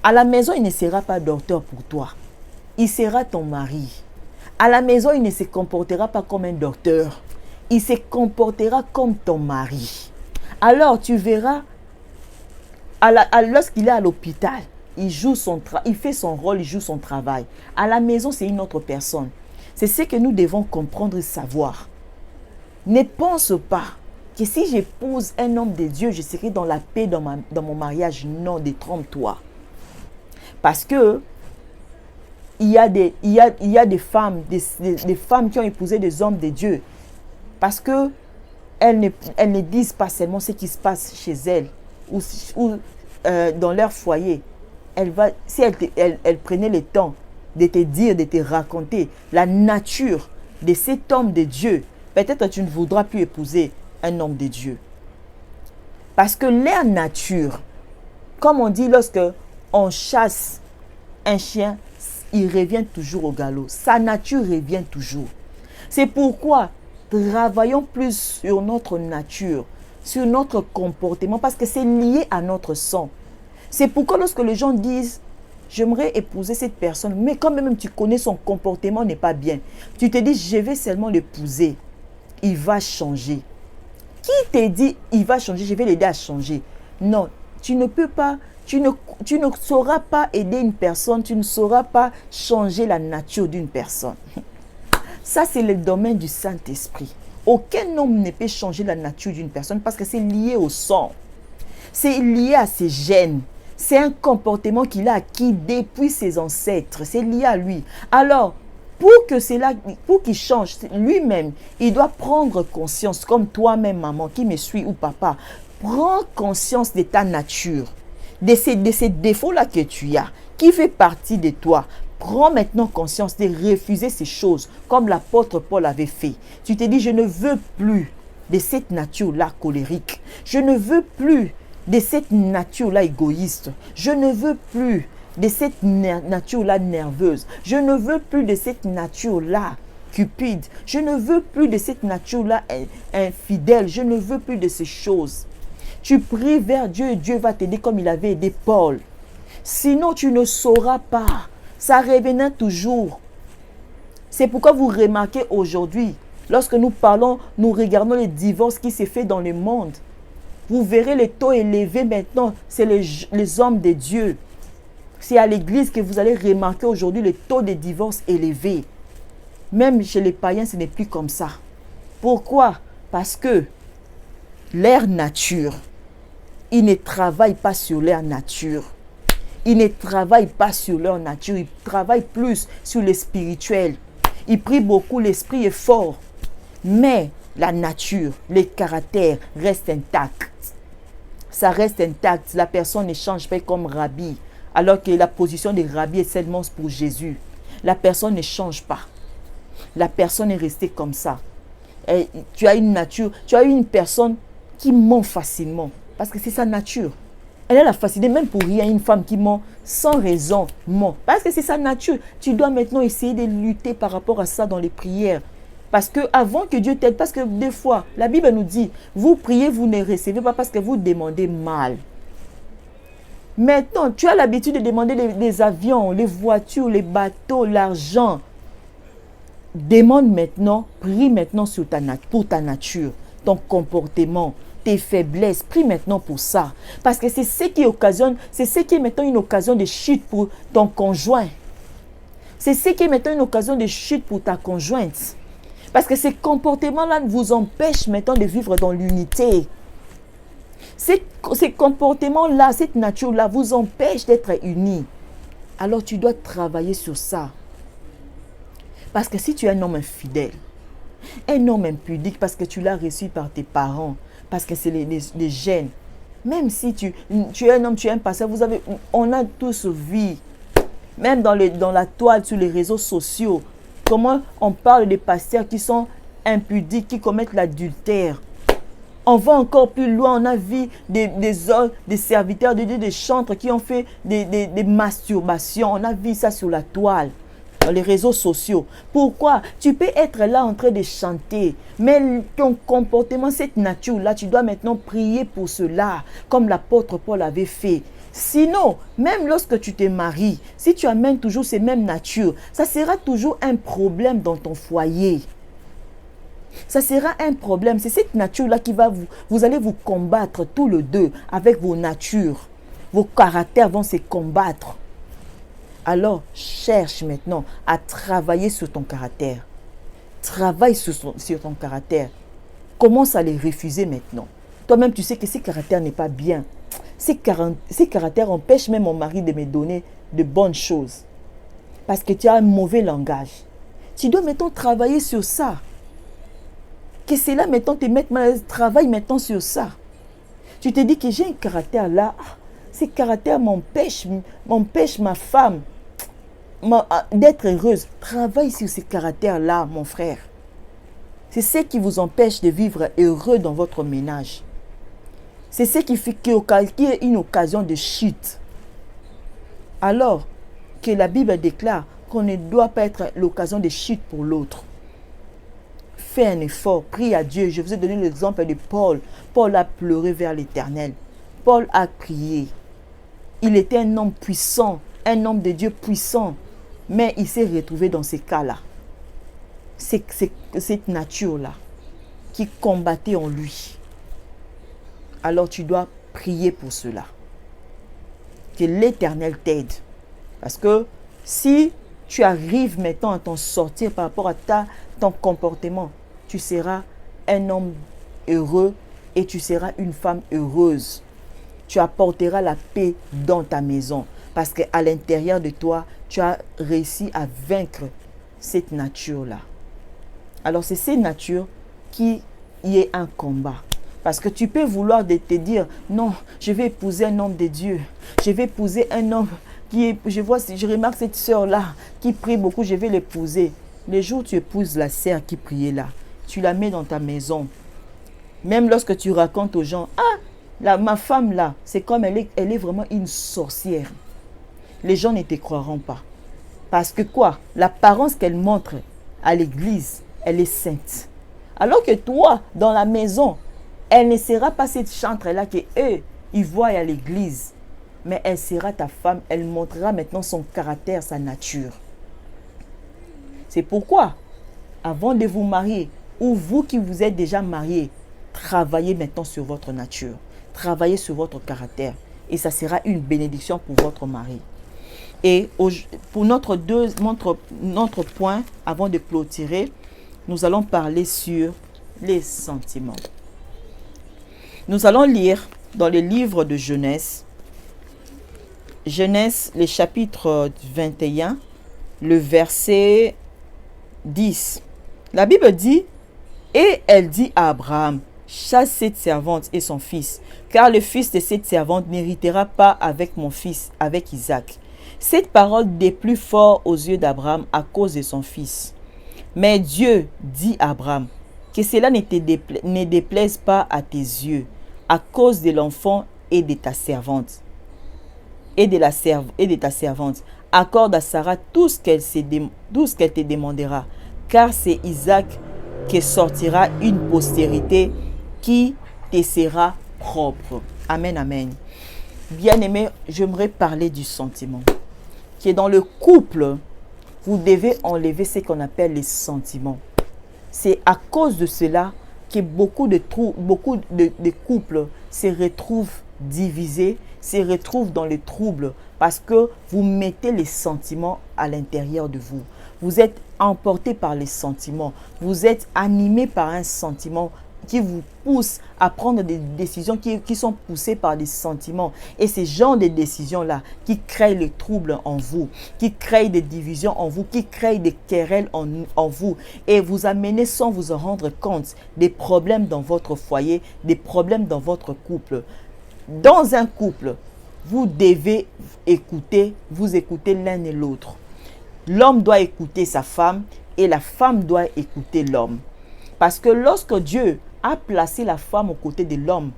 Speaker 1: À la maison, il ne sera pas docteur pour toi. Il sera ton mari. À la maison, il ne se comportera pas comme un docteur. Il se comportera comme ton mari. Alors, tu verras, lorsqu'il est à l'hôpital, il fait son rôle, il joue son travail. À la maison, c'est une autre personne. C'est ce que nous devons comprendre et savoir. Ne pense pas que si j'épouse un homme de Dieu, je serai dans la paix dans mon mariage. Non, détrompe-toi. Parce que il y a des femmes, des femmes qui ont épousé des hommes de Dieu. Parce que elles ne disent pas seulement ce qui se passe chez elles ou dans leur foyer. Si elles prenaient le temps de te dire, de te raconter la nature de cet homme de Dieu, peut-être tu ne voudras plus épouser un homme de Dieu. Parce que leur nature, comme on dit lorsque on chasse un chien, il revient toujours au galop. Sa nature revient toujours. C'est pourquoi travaillons plus sur notre nature, sur notre comportement, parce que c'est lié à notre sang. C'est pourquoi lorsque les gens disent « j'aimerais épouser cette personne », mais quand même tu connais son comportement n'est pas bien, tu te dis « je vais seulement l'épouser, il va changer ». Qui te dit « il va changer, je vais l'aider à changer ». Non, tu ne peux pas, tu ne sauras pas aider une personne, tu ne sauras pas changer la nature d'une personne. Ça, c'est le domaine du Saint-Esprit. Aucun homme ne peut changer la nature d'une personne parce que c'est lié au sang. C'est lié à ses gènes. C'est un comportement qu'il a acquis depuis ses ancêtres. C'est lié à lui. Alors, pour qu'il change lui-même, il doit prendre conscience, comme toi-même, maman, qui me suit, ou papa. Prends conscience de ta nature, de ces défauts-là que tu as, qui fait partie de toi. Prends maintenant conscience de refuser ces choses, comme l'apôtre Paul avait fait. Tu te dis, je ne veux plus de cette nature-là colérique. Je ne veux plus de cette nature-là égoïste. Je ne veux plus de cette nature-là nerveuse. Je ne veux plus de cette nature-là cupide. Je ne veux plus de cette nature-là infidèle. Je ne veux plus de ces choses. Tu pries vers Dieu et Dieu va t'aider comme il avait aidé Paul. Sinon, tu ne sauras pas. Ça revenait toujours. C'est pourquoi vous remarquez aujourd'hui, lorsque nous parlons, nous regardons les divorces qui s'est fait dans le monde. Vous verrez les taux élevés maintenant, c'est les hommes de Dieu. C'est à l'église que vous allez remarquer aujourd'hui les taux de divorce élevés. Même chez les païens, ce n'est plus comme ça. Pourquoi? Parce que leur nature, ils ne travaillent pas sur leur nature. Ils ne travaillent pas sur leur nature, ils travaillent plus sur le spirituel. Ils prient beaucoup, l'esprit est fort. Mais la nature, les caractères restent intacts. Ça reste intact. La personne ne change pas comme Rabbi. Alors que la position de Rabbi est seulement pour Jésus. La personne ne change pas. La personne est restée comme ça. Et tu as une nature, tu as une personne qui ment facilement. Parce que c'est sa nature. Elle a la facilité, même pour rien, une femme qui ment sans raison, ment. Parce que c'est sa nature. Tu dois maintenant essayer de lutter par rapport à ça dans les prières. Parce que avant que Dieu t'aide, parce que des fois, la Bible nous dit, vous priez, vous ne recevez pas parce que vous demandez mal. Maintenant, tu as l'habitude de demander les avions, les voitures, les bateaux, l'argent. Demande maintenant, prie maintenant pour ta nature, ton comportement, tes faiblesses. Prie maintenant pour ça. Parce que c'est ce qui occasionne, c'est ce qui est maintenant une occasion de chute pour ton conjoint. C'est ce qui est maintenant une occasion de chute pour ta conjointe. Parce que ces comportements-là vous empêchent maintenant de vivre dans l'unité. Ces comportements-là, cette nature-là vous empêche d'être unis. Alors tu dois travailler sur ça. Parce que si tu es un homme infidèle, un homme impudique, parce que tu l'as reçu par tes parents, parce que c'est les gènes, même si tu es un homme, tu es un pasteur, on a tous vu, même dans la toile, sur les réseaux sociaux, comment on parle des pasteurs qui sont impudiques, qui commettent l'adultère. On va encore plus loin, on a vu des serviteurs de Dieu, des chantres qui ont fait des masturbations. On a vu ça sur la toile, dans les réseaux sociaux. Pourquoi? Tu peux être là en train de chanter, mais ton comportement, cette nature-là, tu dois maintenant prier pour cela, comme l'apôtre Paul avait fait. Sinon, même lorsque tu te maries, si tu amènes toujours ces mêmes natures, ça sera toujours un problème dans ton foyer. Ça sera un problème. C'est cette nature-là qui va vous allez vous combattre tous les deux avec vos natures. Vos caractères vont se combattre. Alors, cherche maintenant à travailler sur ton caractère. Travaille sur ton caractère. Commence à les refuser maintenant. Toi-même, tu sais que ces caractères n'est pas bien. Ces caractères empêchent même mon mari de me donner de bonnes choses. Parce que tu as un mauvais langage. Tu dois maintenant travailler sur ça. Que cela maintenant te mette mal à l'aise. Travaille maintenant sur ça. Tu te dis que j'ai un caractère là. Ces caractères m'empêchent ma femme d'être heureuse. Travaille sur ces caractères-là, mon frère. C'est ce qui vous empêche de vivre heureux dans votre ménage. C'est ce qui fait qu'il y ait une occasion de chute. Alors que la Bible déclare qu'on ne doit pas être l'occasion de chute pour l'autre. Fais un effort, prie à Dieu. Je vous ai donné l'exemple de Paul. Paul a pleuré vers l'Éternel. Paul a prié. Il était un homme puissant, un homme de Dieu puissant. Mais il s'est retrouvé dans ces cas-là. C'est cette nature-là qui combattait en lui. Alors tu dois prier pour cela. Que l'Éternel t'aide. Parce que si tu arrives maintenant à t'en sortir par rapport à ton comportement, tu seras un homme heureux et tu seras une femme heureuse. Tu apporteras la paix dans ta maison. Parce qu'à l'intérieur de toi, tu as réussi à vaincre cette nature-là. Alors c'est cette nature qui y est un combat. Parce que tu peux vouloir te dire, non, je vais épouser un homme de Dieu. Je vais épouser un homme qui est, je remarque cette sœur-là qui prie beaucoup, je vais l'épouser. Le jour où tu épouses la sœur qui priait là, tu la mets dans ta maison. Même lorsque tu racontes aux gens, ma femme là, c'est comme elle est vraiment une sorcière. Les gens ne te croiront pas. Parce que quoi? L'apparence qu'elle montre à l'église, elle est sainte. Alors que toi, dans la maison, elle ne sera pas cette chantre-là qu'eux, ils voient à l'église. Mais elle sera ta femme, elle montrera maintenant son caractère, sa nature. C'est pourquoi, avant de vous marier, ou vous qui vous êtes déjà mariés, travaillez maintenant sur votre nature. Travaillez sur votre caractère. Et ça sera une bénédiction pour votre mari. Et pour notre point, avant de clôturer, nous allons parler sur les sentiments. Nous allons lire dans le livre de Genèse, le chapitre 21, le verset 10. La Bible dit, « Et elle dit à Abraham, chasse cette servante et son fils, car le fils de cette servante n'héritera pas avec mon fils, avec Isaac. » Cette parole déplut fort aux yeux d'Abraham à cause de son fils. Mais Dieu dit à Abraham, que cela ne déplaise pas à tes yeux, à cause de l'enfant et de ta servante. Et de ta servante. Accorde à Sarah tout ce qu'elle te demandera, car c'est Isaac qui sortira une postérité qui te sera propre. Amen, amen. Bien-aimé, j'aimerais parler du sentiment. Qui est dans le couple, vous devez enlever ce qu'on appelle les sentiments. C'est à cause de cela que beaucoup de couples se retrouvent divisés, se retrouvent dans les troubles parce que vous mettez les sentiments à l'intérieur de vous. Vous êtes emporté par les sentiments. Vous êtes animé par un sentiment qui vous pousse à prendre des décisions qui sont poussées par des sentiments. Et ces genres de décisions-là qui créent les troubles en vous, qui créent des divisions en vous, qui créent des querelles en vous. Et vous amenez sans vous en rendre compte des problèmes dans votre foyer, des problèmes dans votre couple. Dans un couple, vous devez vous écouter l'un et l'autre. L'homme doit écouter sa femme et la femme doit écouter l'homme. Parce que lorsque Dieu a placé la femme aux côtés de l'homme,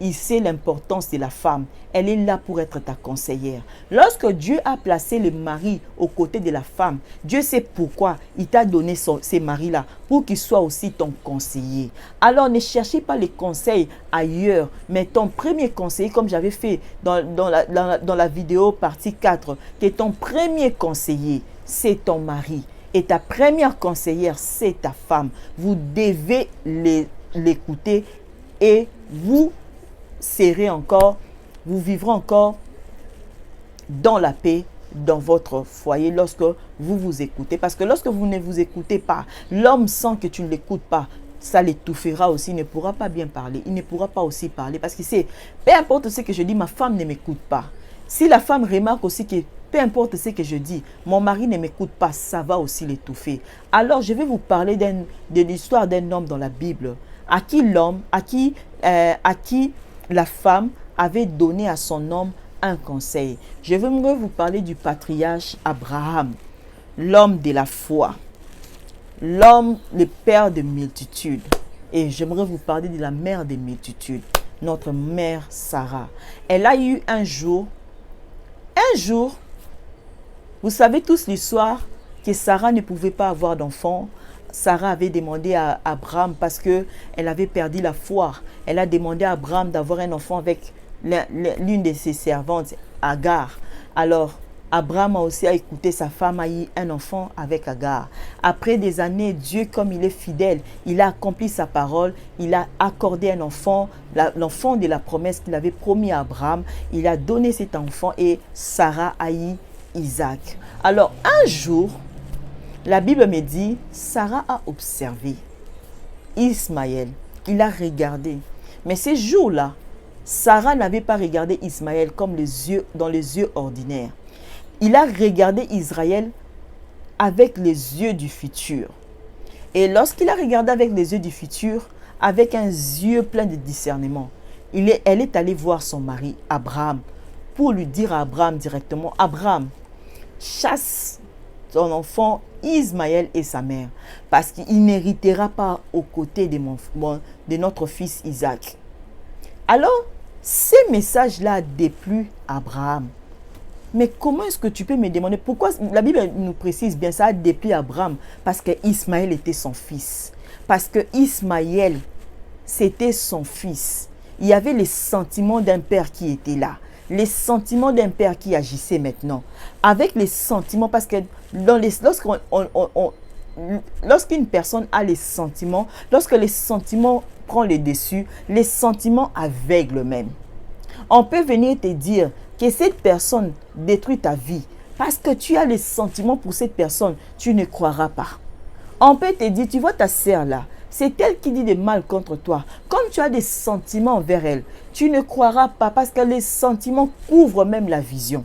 Speaker 1: il sait l'importance de la femme. Elle est là pour être ta conseillère. Lorsque Dieu a placé le mari aux côtés de la femme, Dieu sait pourquoi il t'a donné ces maris-là, pour qu'ils soient aussi ton conseiller. Alors ne cherchez pas les conseils ailleurs, mais ton premier conseiller, comme j'avais fait dans la vidéo partie 4, que ton premier conseiller, c'est ton mari. Et ta première conseillère, c'est ta femme. Vous devez l'écouter et vous vivrez encore dans la paix dans votre foyer lorsque vous vous écoutez. Parce que lorsque vous ne vous écoutez pas, l'homme sent que tu ne l'écoutes pas, ça l'étouffera aussi, il ne pourra pas bien parler, il ne pourra pas aussi parler parce qu'il sait, peu importe ce que je dis, ma femme ne m'écoute pas. Si la femme remarque aussi que peu importe ce que je dis, mon mari ne m'écoute pas, ça va aussi l'étouffer. Alors je vais vous parler de l'histoire d'un homme dans la Bible, à qui la femme avait donné à son homme un conseil. Je vais vous parler du patriarche Abraham, l'homme de la foi, l'homme, le père de multitudes. Et j'aimerais vous parler de la mère des multitudes, notre mère Sarah. Elle a eu un jour, vous savez tous l'histoire que Sarah ne pouvait pas avoir d'enfant. Sarah avait demandé à Abraham parce qu'elle avait perdu la foi. Elle a demandé à Abraham d'avoir un enfant avec l'une de ses servantes, Agar. Alors, Abraham a aussi écouté sa femme, a eu un enfant avec Agar. Après des années, Dieu, comme il est fidèle, il a accompli sa parole. Il a accordé un enfant, l'enfant de la promesse qu'il avait promis à Abraham. Il a donné cet enfant et Sarah a eu Isaac. Alors, un jour, la Bible me dit, Sarah a observé Ismaël. Il a regardé. Mais ces jours-là, Sarah n'avait pas regardé Ismaël comme dans les yeux ordinaires. Il a regardé Israël avec les yeux du futur. Et lorsqu'il a regardé avec les yeux du futur, avec un yeux plein de discernement, elle est allée voir son mari, Abraham, pour lui dire à Abraham directement, Abraham, chasse ton enfant Ismaël et sa mère, parce qu'il n'héritera pas aux côtés de notre fils Isaac. Alors, ces messages-là déplu Abraham. Mais comment est-ce que tu peux me demander, pourquoi la Bible nous précise bien ça a déplu Abraham? Parce que Ismaël était son fils. Parce que Ismaël, c'était son fils. Il y avait les sentiments d'un père qui étaient là. Les sentiments d'un père qui agissait maintenant. Avec les sentiments, parce que lorsqu'une personne a les sentiments, lorsque les sentiments prennent le dessus, les sentiments aveuglent même. On peut venir te dire que cette personne détruit ta vie parce que tu as les sentiments pour cette personne, tu ne croiras pas. On peut te dire, tu vois ta sœur là, c'est elle qui dit des mal contre toi. Comme tu as des sentiments envers elle, tu ne croiras pas parce que les sentiments couvrent même la vision.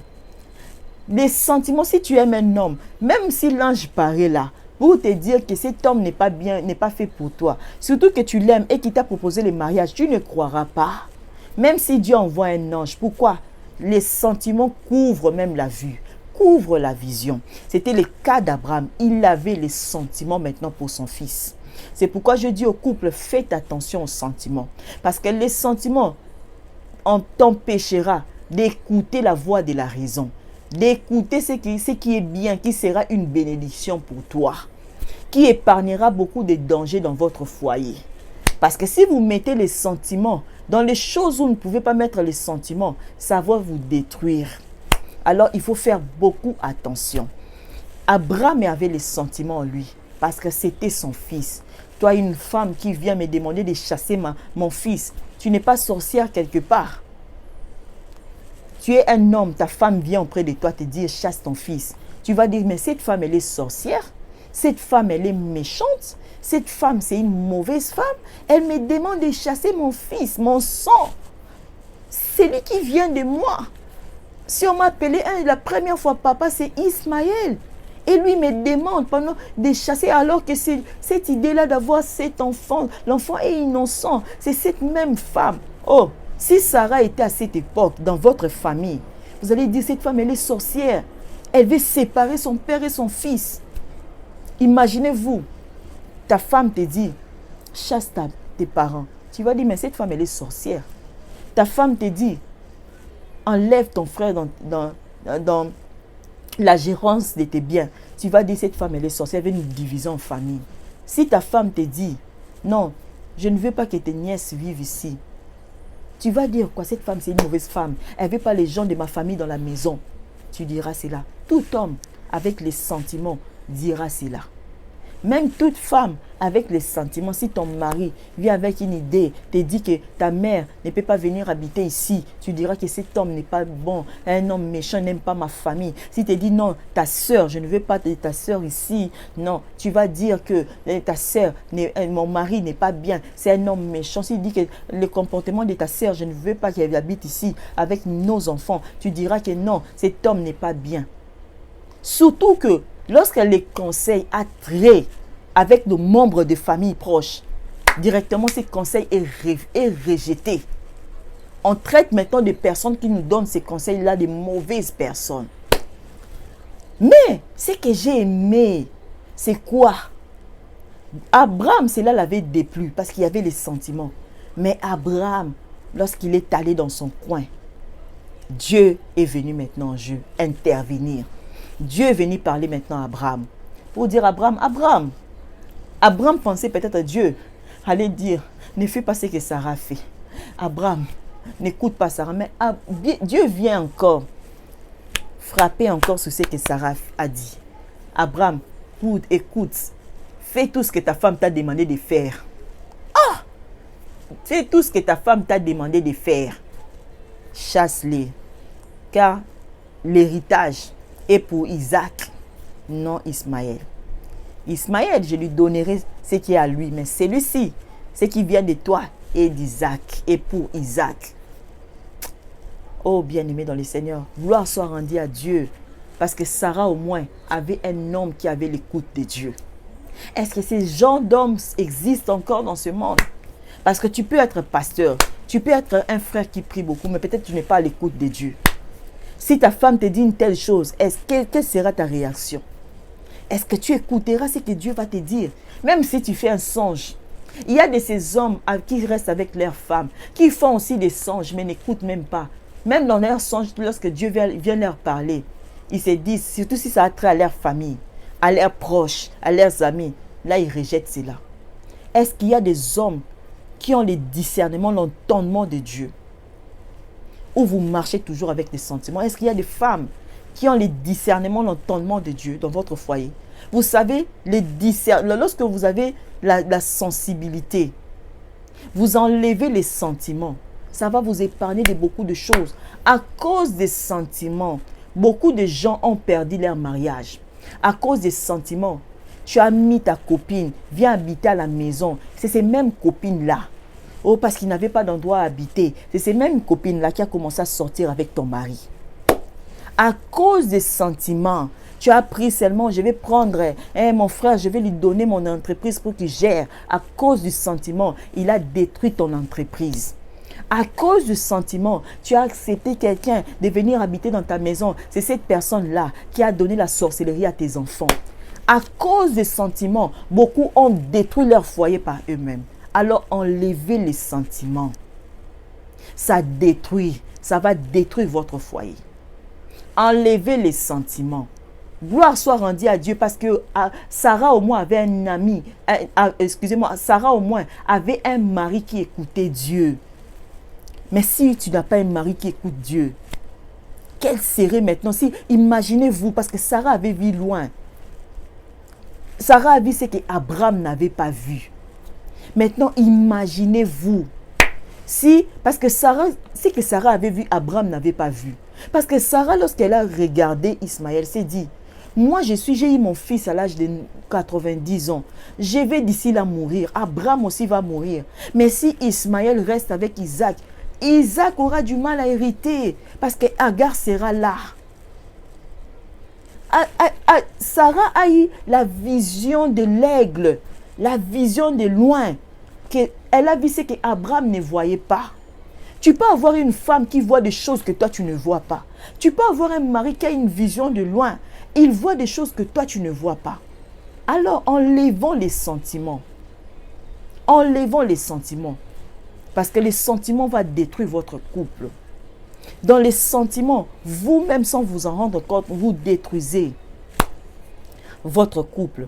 Speaker 1: Les sentiments, si tu aimes un homme, même si l'ange paraît là, pour te dire que cet homme n'est pas bien, n'est pas fait pour toi, surtout que tu l'aimes et qu'il t'a proposé le mariage, tu ne croiras pas. Même si Dieu envoie un ange, pourquoi? Les sentiments couvrent même la vue, couvrent la vision. C'était le cas d'Abraham. Il avait les sentiments maintenant pour son fils. C'est pourquoi je dis au couple, faites attention aux sentiments. Parce que les sentiments t'empêchera d'écouter la voix de la raison, d'écouter ce qui est bien, qui sera une bénédiction pour toi, qui épargnera beaucoup de dangers dans votre foyer. Parce que si vous mettez les sentiments dans les choses où vous ne pouvez pas mettre les sentiments, ça va vous détruire. Alors, il faut faire beaucoup attention. Abraham avait les sentiments en lui parce que c'était son fils. Toi, une femme qui vient me demander de chasser mon fils, tu n'es pas sorcière quelque part. Tu es un homme, ta femme vient auprès de toi te dire chasse ton fils. Tu vas dire, mais cette femme, elle est sorcière. Cette femme, elle est méchante. Cette femme, c'est une mauvaise femme. Elle me demande de chasser mon fils, mon sang. C'est lui qui vient de moi. Si on m'appelait la première fois papa, c'est Ismaël. Et lui me demande pendant de chasser alors que c'est cette idée-là d'avoir cet enfant. L'enfant est innocent. C'est cette même femme. Oh, si Sarah était à cette époque dans votre famille, vous allez dire cette femme, elle est sorcière. Elle veut séparer son père et son fils. Imaginez-vous, ta femme te dit, chasse tes parents. Tu vas dire, mais cette femme, elle est sorcière. Ta femme te dit, enlève ton frère dans la gérance de tes biens. Tu vas dire, cette femme, elle est sorcière, elle veut nous diviser en famille. Si ta femme te dit, non, je ne veux pas que tes nièces vivent ici. Tu vas dire quoi? Cette femme, c'est une mauvaise femme. Elle ne veut pas les gens de ma famille dans la maison. Tu diras cela. Tout homme avec les sentiments dira cela. Même toute femme avec les sentiments, si ton mari vient avec une idée, te dit que ta mère ne peut pas venir habiter ici, tu diras que cet homme n'est pas bon, un homme méchant n'aime pas ma famille. Si te dit non, ta soeur, je ne veux pas de ta soeur ici, non, tu vas dire que ta soeur, mon mari n'est pas bien, c'est un homme méchant. S'il dit que le comportement de ta soeur, je ne veux pas qu'elle habite ici avec nos enfants, tu diras que non, cet homme n'est pas bien. Surtout que lorsqu'elle les conseille à trait avec nos membres de famille proches, directement ces conseils est rejeté. On traite maintenant des personnes qui nous donnent ces conseils-là de mauvaises personnes. Mais ce que j'ai aimé, c'est quoi? Abraham, cela l'avait déplu parce qu'il y avait les sentiments. Mais Abraham, lorsqu'il est allé dans son coin, Dieu est venu maintenant en jeu, intervenir. Dieu est venu parler maintenant à Abraham pour dire à Abraham, Abraham pensait peut-être à Dieu, allait dire, ne fais pas ce que Sarah fait. Abraham, n'écoute pas Sarah, mais Dieu vient encore frapper encore sur ce que Sarah a dit. Abraham, écoute, fais tout ce que ta femme t'a demandé de faire. Ah! Fais tout ce que ta femme t'a demandé de faire. Chasse-les, car l'héritage est pour Isaac, non Ismaël. Ismaël, je lui donnerai ce qui est à lui, mais celui-ci, ce qui vient de toi, est d'Isaac, et pour Isaac. Oh, bien-aimé dans le Seigneur, gloire soit rendue à Dieu, parce que Sarah au moins avait un homme qui avait l'écoute de Dieu. Est-ce que ces genres d'hommes existent encore dans ce monde? Parce que tu peux être pasteur, tu peux être un frère qui prie beaucoup, mais peut-être tu n'es pas à l'écoute de Dieu. Si ta femme te dit une telle chose, quelle sera ta réaction? Est-ce que tu écouteras ce que Dieu va te dire? Même si tu fais un songe. Il y a de ces hommes qui restent avec leurs femmes, qui font aussi des songes, mais n'écoutent même pas. Même dans leurs songes, lorsque Dieu vient leur parler, ils se disent, surtout si ça a trait à leur famille, à leurs proches, à leurs amis, là ils rejettent cela. Est-ce qu'il y a des hommes qui ont le discernement, l'entendement de Dieu? Ou vous marchez toujours avec des sentiments? Est-ce qu'il y a des femmes qui ont le discernement, l'entendement de Dieu dans votre foyer? Vous savez, lorsque vous avez la sensibilité, vous enlevez les sentiments. Ça va vous épargner de beaucoup de choses. À cause des sentiments, beaucoup de gens ont perdu leur mariage. À cause des sentiments, tu as mis ta copine, viens habiter à la maison. C'est ces mêmes copines-là. Oh, parce qu'ils n'avaient pas d'endroit à habiter. C'est ces mêmes copines-là qui ont commencé à sortir avec ton mari. À cause des sentiments, tu as pris seulement, je vais prendre mon frère, je vais lui donner mon entreprise pour qu'il gère. À cause du sentiment, il a détruit ton entreprise. À cause du sentiment, tu as accepté quelqu'un de venir habiter dans ta maison. C'est cette personne-là qui a donné la sorcellerie à tes enfants. À cause des sentiments, beaucoup ont détruit leur foyer par eux-mêmes. Alors enlevez les sentiments. Ça détruit, ça va détruire votre foyer. Enlevez les sentiments. Gloire soit rendue à Dieu parce que Sarah au moins avait un ami. Sarah au moins avait un mari qui écoutait Dieu. Mais si tu n'as pas un mari qui écoute Dieu, quel serait maintenant si, imaginez-vous, parce que Sarah avait vu loin. Sarah a vu ce qu'Abraham n'avait pas vu. Maintenant, imaginez-vous. Parce que Sarah, ce que Sarah avait vu, Abraham n'avait pas vu. Parce que Sarah, lorsqu'elle a regardé Ismaël, s'est dit, moi j'ai eu mon fils à l'âge de 90 ans. Je vais d'ici là mourir. Abraham aussi va mourir. Mais si Ismaël reste avec Isaac, Isaac aura du mal à hériter. Parce que Agar sera là. Sarah a eu la vision de l'aigle, la vision de loin. Elle a vu ce qu'Abraham ne voyait pas. Tu peux avoir une femme qui voit des choses que toi tu ne vois pas. Tu peux avoir un mari qui a une vision de loin. Il voit des choses que toi tu ne vois pas. Alors enlevons les sentiments. Enlevons les sentiments. Parce que les sentiments vont détruire votre couple. Dans les sentiments, vous-même sans vous en rendre compte, vous détruisez votre couple.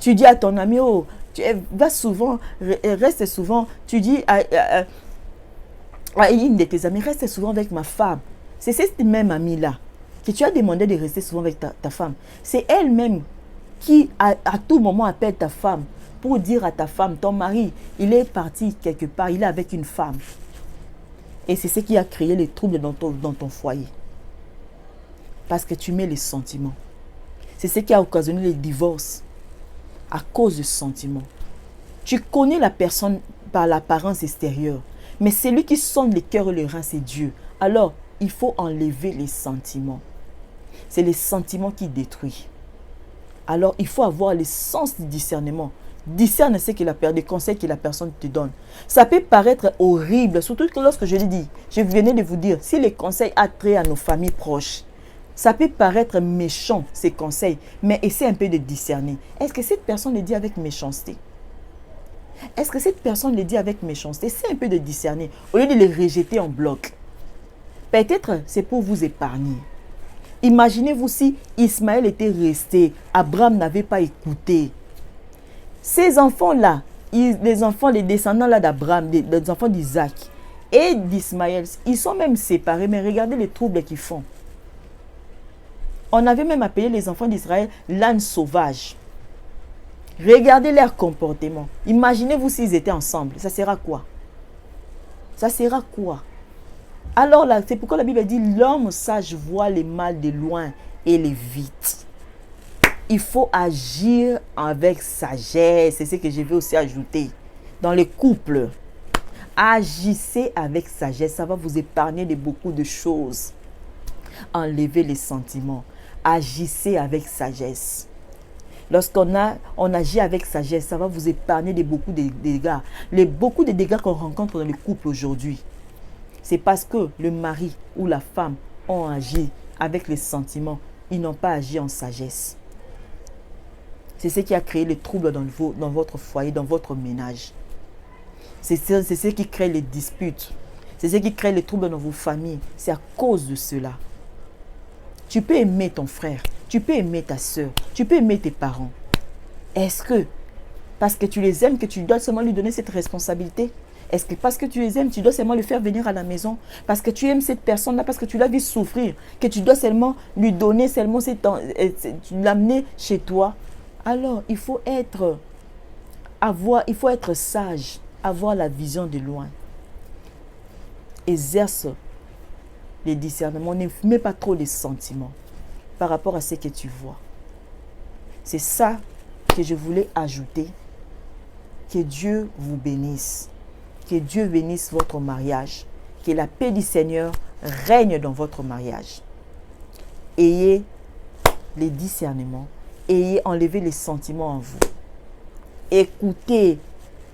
Speaker 1: Tu dis à ton ami, oh, reste souvent, tu dis à une de tes amies, reste souvent avec ma femme. C'est cette même amie-là que tu as demandé de rester souvent avec ta femme. C'est elle-même qui à tout moment appelle ta femme pour dire à ta femme, ton mari, il est parti quelque part, il est avec une femme. Et c'est ce qui a créé les troubles dans ton foyer. Parce que tu mets les sentiments. C'est ce qui a occasionné les divorces. À cause du sentiment. Tu connais la personne par l'apparence extérieure. Mais celui qui sonde les cœurs et les reins, c'est Dieu. Alors, il faut enlever les sentiments. C'est les sentiments qui détruisent. Alors, il faut avoir le sens du discernement. Discerne ce que des conseils que la personne te donne. Ça peut paraître horrible, surtout que lorsque je l'ai dit, je venais de vous dire, si les conseils ont trait à nos familles proches, ça peut paraître méchant, ces conseils, mais essaie un peu de discerner. Est-ce que cette personne les dit avec méchanceté? Est-ce que cette personne les dit avec méchanceté? Essaie un peu de discerner, au lieu de les rejeter en bloc. Peut-être c'est pour vous épargner. Imaginez-vous si Ismaël était resté, Abraham n'avait pas écouté. Ces enfants-là, les descendants là d'Abraham, les enfants d'Isaac et d'Ismaël, ils sont même séparés, mais regardez les troubles qu'ils font. On avait même appelé les enfants d'Israël l'âne sauvage. Regardez leur comportement. Imaginez-vous s'ils étaient ensemble. Ça sera quoi? Ça sera quoi? Alors là, c'est pourquoi la Bible dit l'homme sage voit les mal de loin et l'évite. Il faut agir avec sagesse. C'est ce que je vais aussi ajouter. Dans les couples, agissez avec sagesse. Ça va vous épargner de beaucoup de choses. Enlevez les sentiments. Agissez avec sagesse. On agit avec sagesse, ça va vous épargner de beaucoup de dégâts. Beaucoup de dégâts qu'on rencontre dans les couples aujourd'hui, c'est parce que le mari ou la femme ont agi avec les sentiments. Ils n'ont pas agi en sagesse. C'est ce qui a créé les troubles dans votre foyer, dans votre ménage. C'est ce qui crée les disputes. C'est ce qui crée les troubles dans vos familles. C'est à cause de cela. Tu peux aimer ton frère, tu peux aimer ta soeur, tu peux aimer tes parents. Est-ce que parce que tu les aimes que tu dois seulement lui donner cette responsabilité? Est-ce que parce que tu les aimes, tu dois seulement le faire venir à la maison? Parce que tu aimes cette personne-là, parce que tu l'as vu souffrir, que tu dois seulement lui donner seulement l'amener chez toi? Alors, il faut être sage, avoir la vision de loin. Exerce les discernements, ne mets pas trop les sentiments par rapport à ce que tu vois. C'est ça que je voulais ajouter. Que Dieu vous bénisse. Que Dieu bénisse votre mariage. Que la paix du Seigneur règne dans votre mariage. Ayez les discernements. Ayez enlevé les sentiments en vous. Écoutez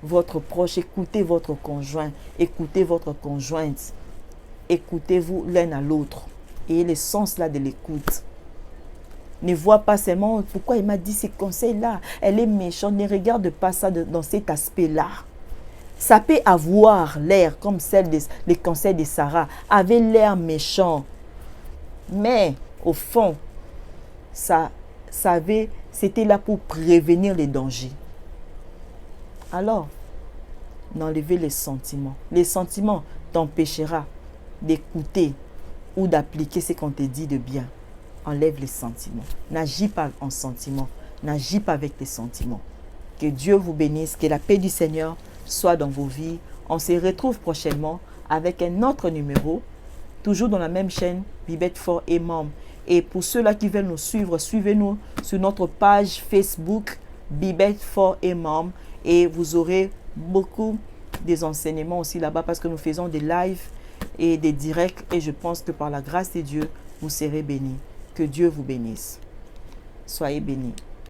Speaker 1: votre proche, écoutez votre conjoint, écoutez votre conjointe. Écoutez-vous l'un à l'autre. Ayez le sens là de l'écoute. Ne vois pas seulement pourquoi il m'a dit ces conseils-là. Elle est méchante. Ne regarde pas ça dans cet aspect-là. Ça peut avoir l'air comme les conseils de Sarah. Avait l'air méchant. Mais au fond, c'était là pour prévenir les dangers. Alors, n'enlevez les sentiments. Les sentiments t'empêcheront d'écouter ou d'appliquer ce qu'on te dit de bien. Enlève les sentiments. N'agis pas en sentiments. N'agis pas avec les sentiments. Que Dieu vous bénisse. Que la paix du Seigneur soit dans vos vies. On se retrouve prochainement avec un autre numéro. Toujours dans la même chaîne, Bibette for et Mom. Et pour ceux-là qui veulent nous suivre, suivez-nous sur notre page Facebook, Bibette for et Mom. Et vous aurez beaucoup des enseignements aussi là-bas parce que nous faisons des lives et des directs. Et je pense que par la grâce de Dieu, vous serez bénis. Que Dieu vous bénisse. Soyez bénis.